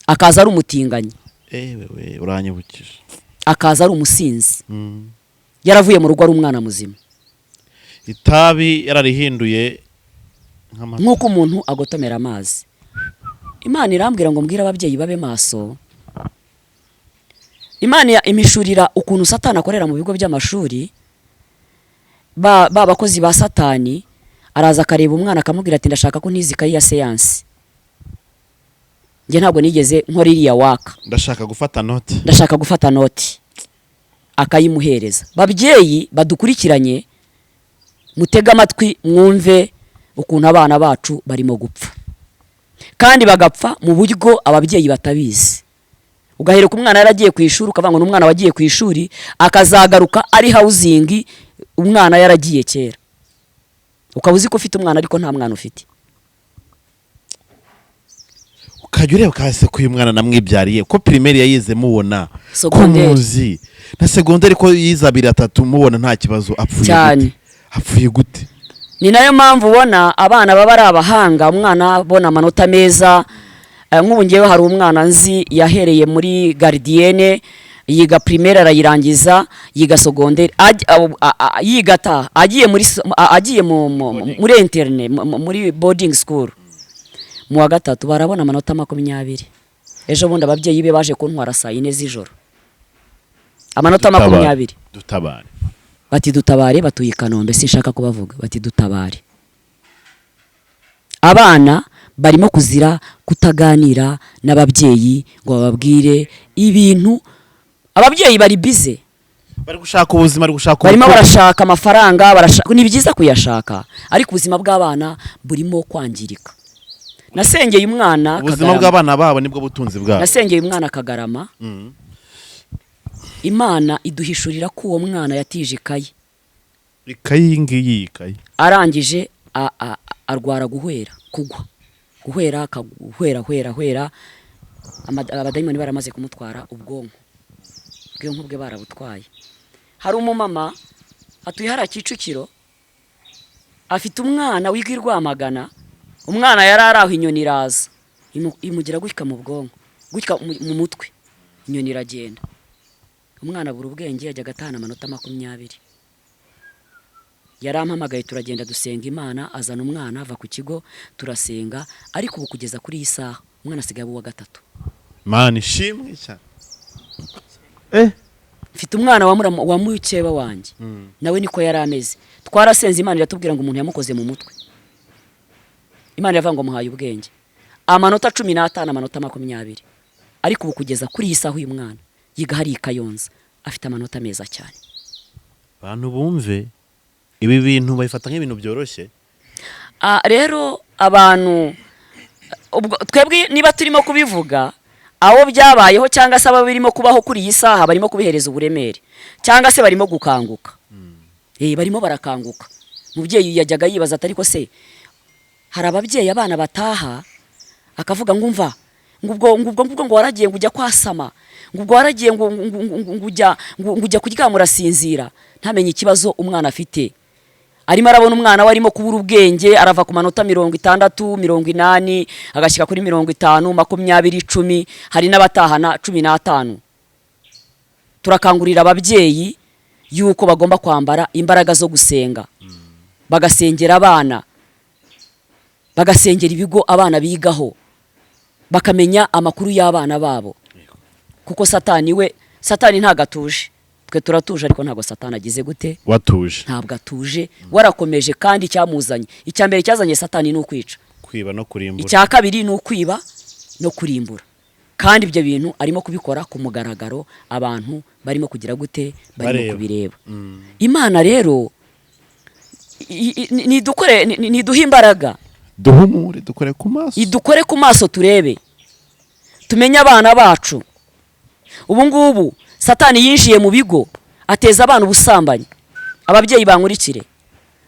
Akaza ari umutinganyi. Wewe uranyibukije. Akaza ari umusinzi. Yaravuye mu rugo ari umwana muzima. Itabi yararihinduye nk'uko umuntu agotomera amazi. Imana irambwira ngo mbwira ababyeyi babe maso. Imana imishurira ukuntu Satani akorera mu bigo by'amashuri. Babakozi ba Satani araza akareba umwana akamubwira ati ndashaka ko ntizi ikayi ya siyansi. Nge ntabwo nigeze nkora iriya waka. Ndashaka gufata noti. Akayimuhereza. Babyeyi badukurikiranye mutega amatwi mwumve ukuntu abana bacu barimo gupfa. Kandi bagapfa mu buryo ababyeyi batabizi. Ugahera ku mwana yaragiye ku ishuri ukavanga n'umwana wagiye ku ishuri akazagaruka ari housing umwana yaragiye kera. Ukabuzi ko ufite umwana ariko nta mwana ufite. Ukajya ureba kase ko uyu mwana namwibyariye ko primaire yayize mubona ko muzi na secondaire ko yiza 2-3 mubona nta kibazo apfuye gute. Ni nayo mpamvu ubona abana baba ari abahanga, umwana abona amanota meza. Nk'ubu ngewe hari umwana nzi yahereye muri gardienne yiga primaire arayirangiza, yiga secondaire yigata agiye muri interne muri boarding school mu wa gatatu barabona amanota 20. Ejo bundi ababyeyi be baje kuntwara saa 4 z'ijoro. Amanota 20. Dutabare. Bati dutabare batuye Kanombe sinshaka kubavuga. Bati dutabare. Abana barimo kuzira kutaganira n'ababyeyi ngo bababwire ibintu. Ababyeyi bari bize. Bari gushaka ubuzima, bari gushaka barimo barashaka amafaranga, barashaka ni byiza kuyashaka ariko ubuzima bw'abana burimo kwangirika. Nasengeye umwana ubuzima bw'abana babo nibwo butunzi bwabo. Nasengeye umwana Kagarama. Imana iduhishurira ko uwo mwana yatije ikayi. Ikayi ngiyi ikayi. Arangije arwara kugwa. Guhwera abadayimoni baramaze kumutwara ubwonko. Ubwonko bwe barabutwaye. Hari umumama atuye hara Kicukiro afite umwana wiga Rwamagana. Umwana yararaho inyoni iraza imugira gutya mu bwonko, gutya mu mutwe. Inyoni iragenda. Umwana buri ubwenge yajya gatana amanota 20. Yarampamagaye turagenda dusenga Imana azana umwana ava ku kigo turasenga ariko ubu kugeza kuri iyi saha umwana asigaye wa 3. Mana ishimwe cyane. Mfite umwana wa mukeba wanjye. Nawe niko yarameze. Twarasenze Imana iratubwira ngo umuntu yamukoze mu mutwe. Imana yavuga ngo muhaye ubwenge. Amanota 15 amanota 20. Ariko ubu kugeza kuri iyi saha uyu mwana yiga hari Kayonza afite amanota meza cyane. Bantu bumve ibi bintu bayifata nk'ibintu byoroshye. Rero abantu twebwe niba turimo kubivuga abo byabayeho cyangwa se ababirimo kubaho kuri iyi saha barimo kubihereza uburemere cyangwa se barimo gukanguka. Barimo barakanguka. Mubyeyi yajyaga yibaza atari ko se hari ababyeyi abana bataha akavuga ngo ngo waragiye ngo ujya kwasama ngo waragiye ngo ujya kuryama urasinzira ntamenye ikibazo umwana afite. Arimo arabona umwana we arimo kubura ubwenge, arava ku manota 60, 80, agashyika kuri 50, 20, 10, hari n'abatahana 15. Turakangurira ababyeyi yuko bagomba kwambara imbaraga zo gusenga, bagasengera abana, bagasengera ibigo abana bigaho, bakamenya amakuru y'abana babo, kuko satani ntagatuje. Twe turatuje ariko ntago Satani agize gute? Watuje. Ntabwo atuje, warakomeje kandi cyamuzanye. Icya mbere cyazanye Satani ni ukwica, kwiba no kurimbura. Icya kabiri ni ukwiba no kurimbura. Kandi ibyo bintu arimo kubikora ku mugaragaro, abantu barimo kugira gute? Barimo kubireba. Imana rero niduhe imbaraga, duhumure, dukore ku maso, idukore ku maso turebe, tumenye abana bacu. Ubu ngubu Satani yinjiye mu bigo ateza abana ubusambanyi. Ababyeyi bankurikire,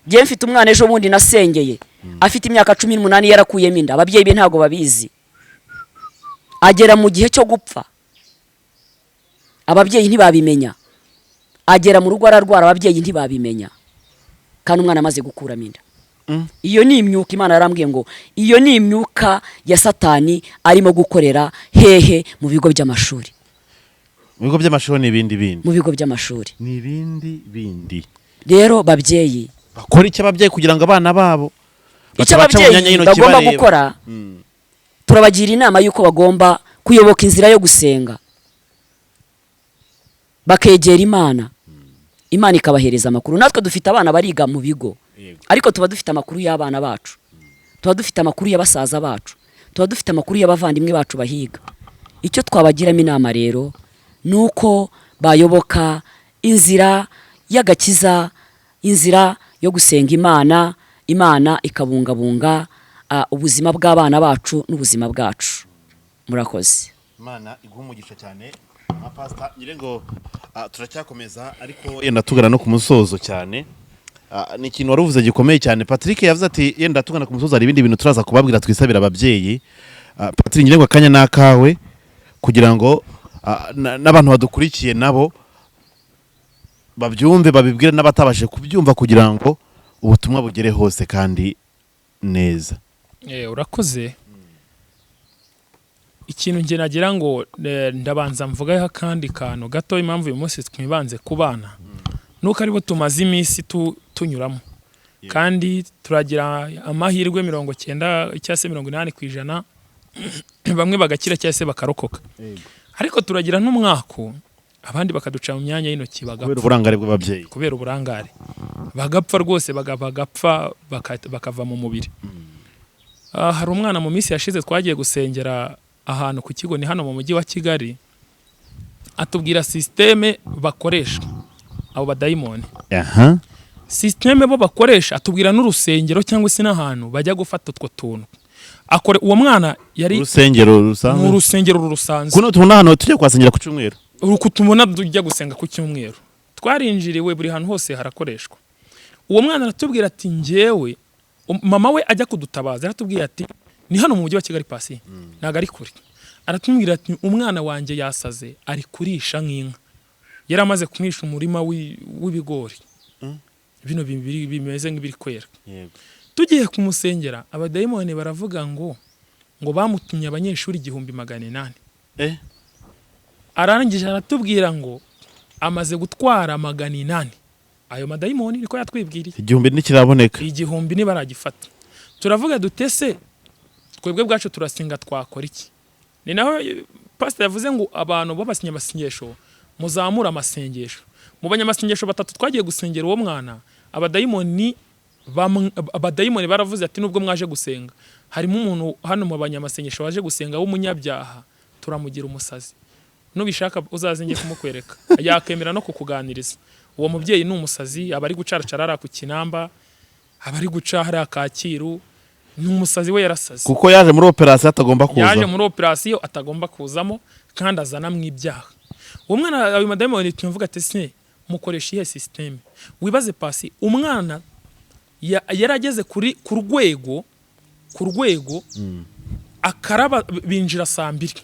je mfite umwana ejo bundi nasengeye afite imyaka 18 yarakuyemo inda, ababyeyi be ntago babizi, agera mu gihe cyo gupfa ababyeyi ntibabimenya, agera mu rugo ararwara ababyeyi ntibabimenya, kandi umwana amaze gukuramo inda. Iyo ni imyuka. Imana yarambwiye ngo iyo ni imyuka ya Satani arimo gukorera hehe? Mu bigo by'amashuri. Mu bigo by'amashuri n'ibindi bindi. Mu bigo by'amashuri n'ibindi bindi. Rero babyeyi bakora icyo ababyeyi kugira ngo abana babo icyo ababyeyi bagomba gukora, turabagira inama yuko bagomba kuyoboka inzira yo gusenga, bakegera Imana, Imana ikabahereza amakuru. Natwe dufite abana bariga mu bigo, ariko tuba dufite amakuru y'abana bacu, tuba dufite amakuru y'abasaza bacu, tuba dufite amakuru y'abavandimwe bacu bahiga. Icyo twabagiramo inama rero nuko bayoboka inzira y'agakiza, inzira yo gusenga Imana, Imana ikabungabunga ubuzima bw'abana bacu n'ubuzima bwacu. Murakoze. Imana iguha umugisha cyane. Pastor nyirengo turacyakomeza ariko yenda tugana no ku musozo cyane. Ni ikintu waruvuze gikomeye cyane. Patrick yavuze ati yenda tugana ku musozo hari ibindi bintu turaza kubabwira twisabira ababyeyi. Patrick nyirengo akanya nakawe kugira ngo n'abantu badukurikiye nabo babyumve, babibwire n'abatabashe kubyumva kugira ngo ubutumwa bugere hose kandi neza. Urakoze. Ikintu nge nagira ngo ndabanza mvugaho akandi kantu gato. Impamvu uyu munsi twibanze ku bana nuko aribo tumaze iminsi tunyuramo, kandi turagira amahirwe 90 cyangwa se 80% bamwe bagakira cyangwa se bakarokoka. Ariko turagira n'umwako abandi bakaduca mu myanya y'intoki bagapfa kubera uburangare bw'ababyeyi, kubera uburangare bagapfa rwose, bagapfa bakava mu mubiri. Hari umwana mu minsi yashize twagiye gusengera ahantu ku kigo, ni hano mu mujyi wa Kigali, atubwira systeme bakoresha abo badayimoni. Systeme bo bakoresha, atubwira n'urusengero cyangwa se n'ahantu bajya gufata utwo tuntu. Uwo mwana yari urusengero rusanzwe, mu rusengero rusanzwe. Kuno tubona hano tujya kwasengera ku cyumweru, uko tubona tujya gusenga ku cyumweru, twarinjiriwe buri hantu hose harakoreshwa. Uwo mwana aratubwira ati njyewe mama we ajya kudutabaza, aratubwira ati ni hano mu mujyi wa Kigali pasi naga ari kuri. Aratubwira ati umwana wanjye yasaze ari kurisha nk'inka, yari amaze kumwisha umurima w'ibigori bino bimeze nk'ibiri kwera. Tugiye kumusengera abadayimoni baravuga ngo bamutumye abanyeshuri 1800. Arangije aratubwira ngo amaze gutwara 800. Ayo madayimoni niko yatwibwiriye. 1000 nikiraboneka, 1000 ni baragifata. Turavuga dutese twebwe bwacu turasenga twakora iki? Ni naho pastor yavuze ngo abantu babasinye amasengesho muzamura amasengesho. Mu banyamasengesho batatu twagiye gusengera uwo mwana, abadayimoni baravuze ati nubwo mwaje gusenga harimo umuntu hano mu banyamasengesho waje gusenga w'umunyabyaha, turamugira umusazi, nubishaka uzazenge kumukwereka, yakemera no kukuganiriza. Uwo mubyeyi ni umusazi, abari gucaracara ku Kinamba, abari guca hari Kacyiru, ni umusazi we yarasaze, kuko yaje muri operation atagomba kuza, yaje muri operation atagomba kuzamo kandi azana mw'ibyaha. Uwo mwana ayo madayimoni tuvuga ati se mukoresha ihe system. Wibaze pasi umwana yarageze ku rwego akaraba binjira saa 2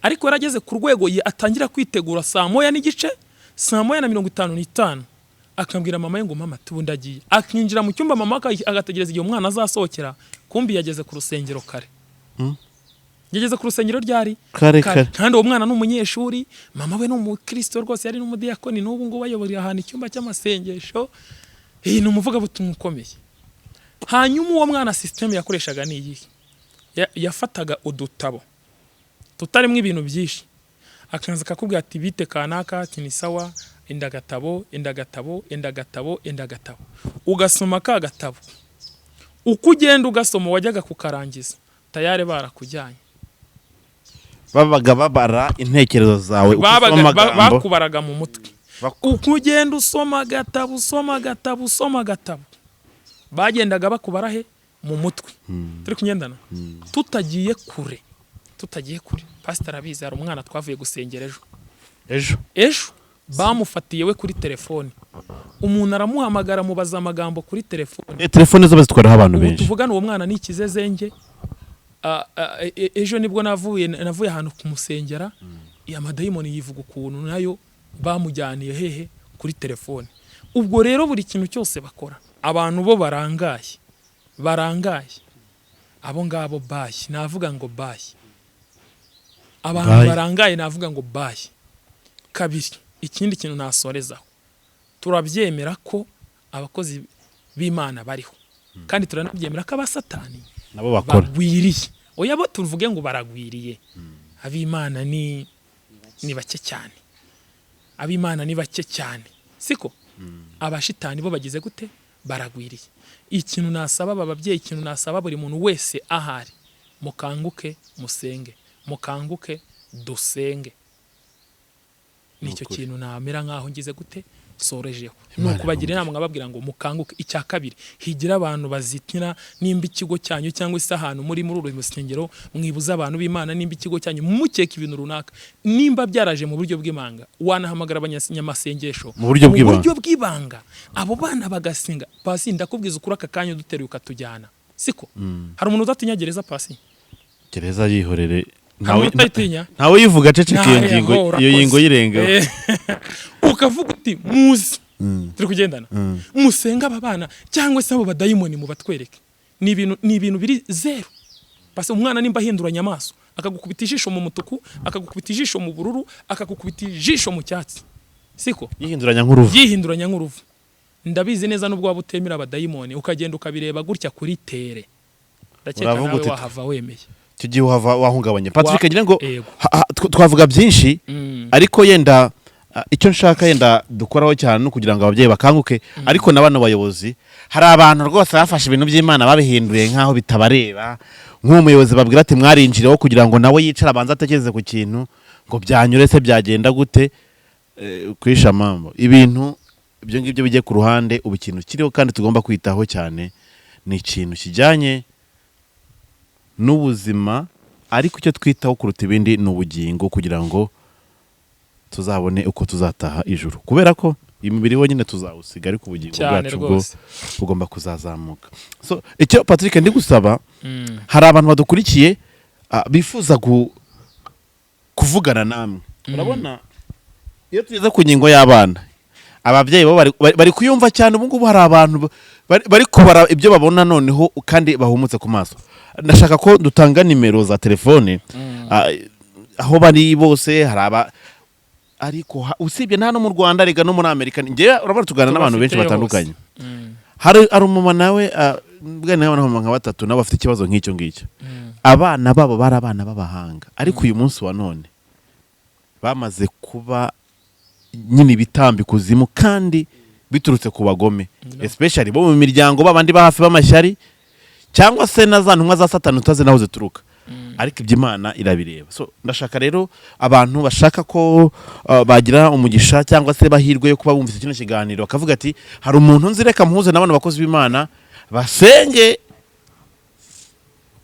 ariko yarageze ku rwego atangira kwitegura saa 1:15 saa 1:55 akambwira mama ye ngo mama tubundagiye akinjira mu cyumba mama agategereza igihe umwana azasohokera kumbi yageze ku rusengero kare yageze ku rusengero ryari kare kandi uwo mwana n'umunyeshuri mama we n'umukristo rwose yari n'umudiyakoni n'ubu ngo bayoborera ahantu icyumba cy'amasengesho ni umuvuga butumwa ukomeye. Hanyuma uwo mwana system yakoreshaga ni iyi yafataga udutabo tutarimo ibintu byinshi akanza akakubwira ati bite kanaka ati ni sawa indagatabo ugasoma ka gatabo uko ugenda ugasoma wajyaga kukarangiza tayare barakujyanye babaga babara intekerezo zawe bakubaraga mu mutwe uko ugenda usoma gatabo bagendaga bakubara he mu mutwe turi kunyendana tutagiye kure pastor abizi hari umwana twavuye gusengera ejo bamufatiye we kuri telefone umuntu aramuhamagara mubaza amagambo kuri telefone telefone zo bazitwaraho abantu benshi tuvugana uwo mwana n'ikizezenge ejo nibwo navuye ahantu kumusengera amadayimoni yivuga ukuntu nayo bamujyaniye hehe kuri telefone. Ubwo rero buri kintu cyose bakora abantu bo barangaye abo ngabo bayi navuga ngo bayi abantu barangaye navuga ngo bayi. Kabiri ikindi kintu nasorezaho turabyemera ko abakozi b'Imana bariho kandi turanabyemera ko abasatani nabo bakora bagwiriye oya bo tuvuge ngo baragwiriye ab'Imana ni bake cyane ab'Imana ni bake cyane siko abashitani bo bagize gute baragwiriye. Ikintu nasaba ababyeyi ikintu nasaba buri muntu wese ahari mukanguke musenge mukanguke dusenge nicyo kintu namera nkaho ngize gute sorejeho nuko bagira inama ngababwira ngo mukanguke. Icya kabiri higira abantu bazitira nimba ikigo cyanyu cyangwa isahantu muri uru musengero mwibuza abantu b'Imana nimba ikigo cyanyu mukeka ibintu runaka nimba byaraje mu buryo bw'imanga wanahamagara abanyamasengesho mu buryo bw'ibanga abo bana bagasinga pasi ndakubwiza ukuri aka kanya duteruye ukatujyana siko hari umuntu uzatinya gereza pasi gereza yihorere ntawe yivuga ceceke iyo yingo yirenga ukavuga uti muzi turi kugendana musenga aba bana cyangwa se abo badayimoni mu batwereke ni ibintu biri zero pasi umwana nimba ahinduranya amaso akagukubita ijisho mu mutuku akagukubita ijisho mu bururu akagukubita ijisho mu cyatsi siko yihinduranya nk'uruvu ndabizi neza nubwo waba utemera abadayimoni ukagenda ukabireba gutya kuri tere ndakeka nawe wahava wemeye tugiye wahungabanye Patrick ngira ngo twavuga byinshi ariko yenda icyo nshaka yenda dukoraho cyane no kugira ngo ababyeyi bakanguke ariko nabana bayobozi hari abantu rwose bafashe ibintu by'Imana babihinduye nkaho bitabareba nk'umuyobozi babwira ati mwarinjireho kugira ngo nawe yicara abanza atekereze ku kintu ngo byanyure se byagenda gute kwisha mambo ibintu ibyo ngibyo bijye ku ruhande ubu ikintu kiriho kandi tugomba kwitaho cyane ni ikintu kijyanye n'ubuzima ariko icyo twitaho kuruta ibindi ni ubugingo kugira ngo tuzabone uko tuzataha ijuru kubera ko imibiri wonyine tuzawusiga ariko ubugingo bwacu bwo bugomba kuzazamuka. So icyo Patrick ndi gusaba hari abantu badukurikiye bifuza kuvugana namwe urabona iyo tugeze ku ngingo y'abana ababyeyi bo bari kuyumva cyane ubu ngubu hari abantu bari kubara ibyo babona noneho kandi bahumutse ku maso. Ndashaka ko dutanga nimero za telefone aho bari bose haraba ariko usibye nta no mu Rwanda rega no muri Amerika ngiye urabona tugana n'abantu benshi batandukanye hari umuma nawe bwana nawe nka batatu nabo bafite ikibazo nk'icyo ngicyo abana babo bari abana b'abahanga ariko uyu munsi wa none bamaze kuba nyine bitambi kuzimu kandi biturutse ku bagome especially bo mu miryango babandi bahafi b'amashyari cyangwa se na za ntumwa za Satani utazi naho zituruka ariko iby'Imana irabireba. So ndashaka rero abantu bashaka ko bagira umugisha cyangwa se bahirwe yo kuba bumvise kino kiganiro bakavuga ati hari umuntu nzi reka muhuze n'abana bakozi b'Imana basenge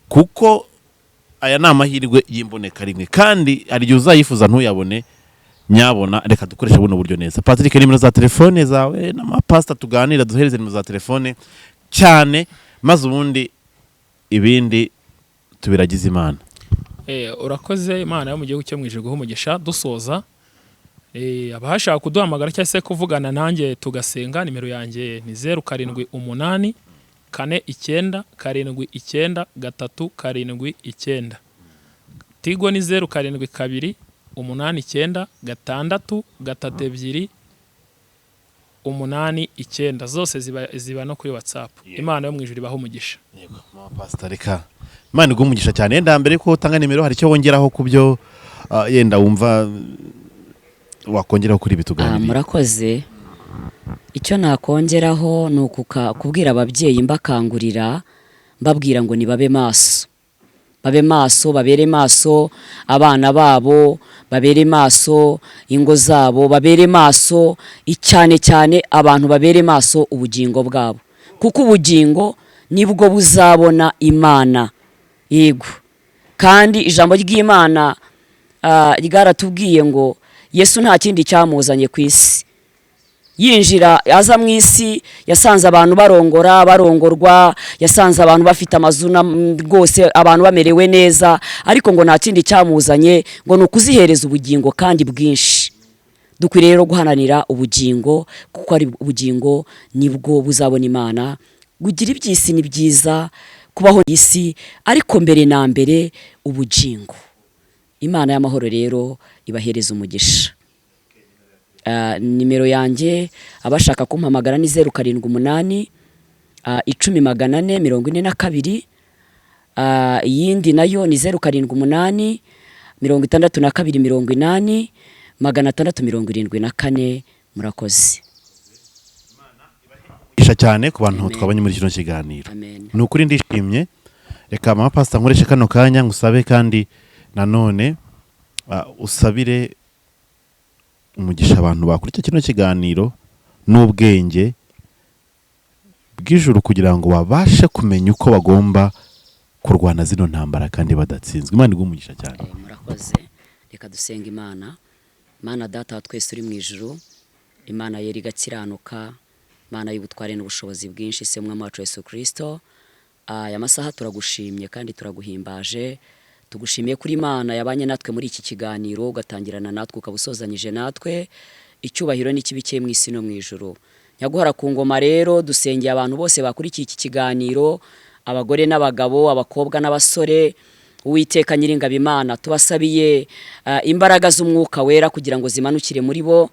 kuko aya ni amahirwe y'imboneka rimwe kandi ari gihe uzayifuza ntuyabone nyabona reka dukoresha buno buryo neza. Patrick nimero za telefone zawe n'amapasta tuganira duhereze nimero za telefone cyane maze ubundi ibindi tubiragize Imana. Urakoze. Imana yo mu gihugu cyo mwijuru guha umugisha. Dusoza abashaka kuduhamagara cyangwa se kuvugana nanjye tugasenga, nimero yanjye ni 0788 49 79 379. Tigo ni 0722 89 6 32 89. Zose ziba no kuri WhatsApp. Imana yo mu ijuru ibaha umugisha. Yego Pastor, reka Imana iguha umugisha cyane. Yenda mbere ko utanga nimero hari icyo wongeraho kubyo yenda wumva wakongeraho kuri bituganira. Murakoze. Icyo nakongeraho ni kubwira ababyeyi mbakangurira, mbabwira ngo nibabe maso. Babe maso, babere maso abana babo, babere maso ingo zabo, babere maso icyane cyane abantu, babere maso ubugingo bwabo, kuko ubugingo nibwo buzabona Imana. Yego, kandi ijambo ry'Imana ryaratubwiye ngo Yesu nta kindi cyamuzanye ku isi. Yinjira aza mu isi yasanze abantu barongorwa, yasanze abantu bafite amazuna rwose, abantu bamerewe neza, ariko ngo nta kindi cyamuzanye ngo nukuzihereza ubugingo kandi bwinshi. Dukwiriye rero guhananira ubugingo, kuko ari ubugingo nibwo buzabona Imana. Kugira iby'isi ni byiza, kubaho isi, ariko mbere na mbere ubugingo. Imana y'amahoro rero ibahereza umugisha. Nimero yanjye abashaka kumpamagara ni 0788 10 442. Iyindi nayo ni 0788 62 674. Murakoze. Isha cyane ku bantu twabanye muri kino kiganiro. Ni ukuri ndishimye. Reka mama Pastor nkoreshe kano kanya ngusabe kandi nanone usabire umugisha abantu bakurikira kino kiganiro n'ubwenge bw'ijuru kugira ngo babashe kumenya uko bagomba kurwana zino ntambara kandi badatsinzwe. Imana iguha umugisha cyane. Murakoze. Reka dusenga Imana. Mana Data twese uri mu ijuru, Imana yeri gakiranuka, Mana y'ubutware n'ubushobozi bwinshi, se umwami wacu Yesu Kristo. Aya masaha turagushimye kandi turaguhimbaje. Tugushimiye kuri Imana yabanye natwe muri iki kiganiro, ugatangirana natwe ukabusozanyije natwe. Icyubahiro n'ikibike mu isi no mu ijuru. Nyaguhara ku ngoma rero dusengeye abantu bose bakurikiye iki kiganiro, abagore n'abagabo, abakobwa n'abasore. Uwiteka Nyiringabo Imana, tubasabiye imbaraga z'umwuka wera kugira ngo zimanukire muri bo,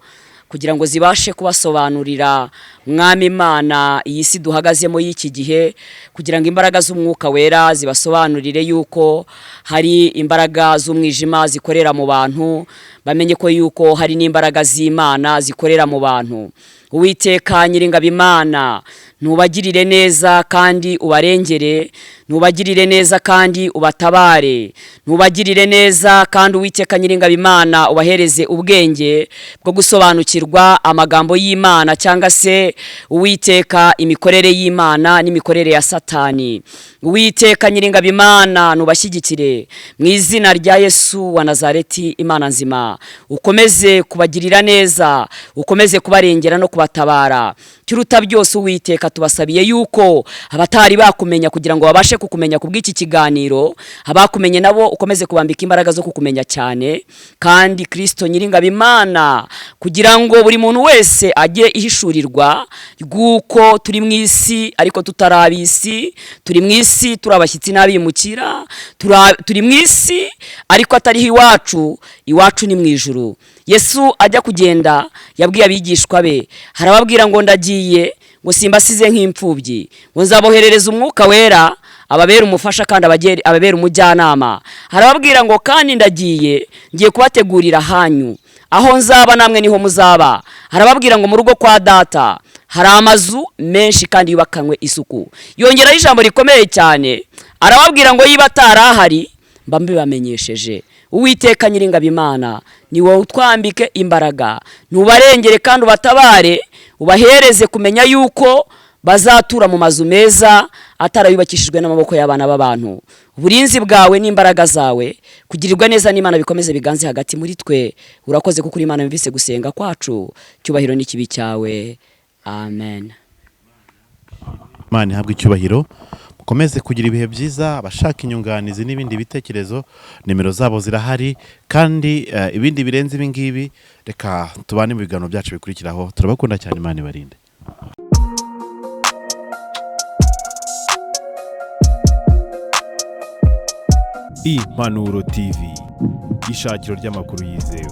kugira ngo zibashe kubasobanurira Mwami Imana iyi si duhagazemo y'iki gihe, kugira ngo imbaraga z'umwuka wera zibasobanurire yuko hari imbaraga z'umwijima zikorera mu bantu, bamenye ko yuko hari n'imbaraga z'Imana zikorera mu bantu. Uwiteka Nyiringabo Imana, ntubagirire neza kandi ubarengere, ntubagirire neza kandi ubatabare, ntubagirire neza kandi Uwiteka Nyiringabo Imana ubahereze ubwenge bwo gusobanukirwa amagambo y'Imana, cyangwa se Uwiteka imikorere y'Imana n'imikorere ya Satani. Uwiteka Nyiringabo Imana, nubashyigikire mu izina rya Yesu wa Nazareti. Imana nzima, ukomeze kubagirira neza, ukomeze kubarengera no kubatabara. Kiruta byose Uwiteka, tubasabiye yuko abatari bakumenya kugira ngo babashe kukumenya kubw'iki kiganiro, abakumenye nabo ukomeze kubambika imbaraga zo kukumenya cyane. Kandi Kristo Nyiringabo Imana, kugira ngo buri muntu wese ajye ihishurirwa guko turi mu isi ariko tutarabisi, turi mu isi turabashyitsi n'abimukira, turi mu isi ariko atariho iwacu ni mu ijuru. Yesu ajya kugenda yabwiye abigishwa be, harababwira ngo ndagiye, ngo simbasize nk'imfubyi, ngo nzaboherereza umwuka wera ababera umufasha kandi ababera umujyanama. Harababwira ngo kandi ndagiye, ngiye kubategurira hanyu, aho nzaba namwe niho muzaba. Harababwira ngo mu rugo kwa Data hari amazu menshi kandi yubakanywe isuku. Yongeraho ijambo rikomeye cyane, arababwira ngo yiba atarahari mba mbibamenyesheje. Uwiteka Nyiringabo Imana, ni wowe utwambike imbaraga, ntubarengere kandi ubatabare, ubahereze kumenya yuko bazatura mu mazu meza atarayubakishijwe n'amaboko y'abana b'abantu. Uburinzi bwawe n'imbaraga zawe, kugirirwa neza n'Imana bikomeze biganze hagati muri twe. Urakoze kuko Imana yumvise gusenga kwacu, cyubahiro n'ikibi cyawe. Amen. Imana ihabwe icyubahiro. mukomeze kugira ibihe byiza. Abashaka inyunganizi n'ibindi bitekerezo, nimero zabo zirahari, kandi ibindi birenze ibi ngibi reka tubane mu biganiro byacu bikurikiraho. Turabakunda cyane, Imana ibarinde. Impanuro TV, ishakiro ry'amakuru yizewe.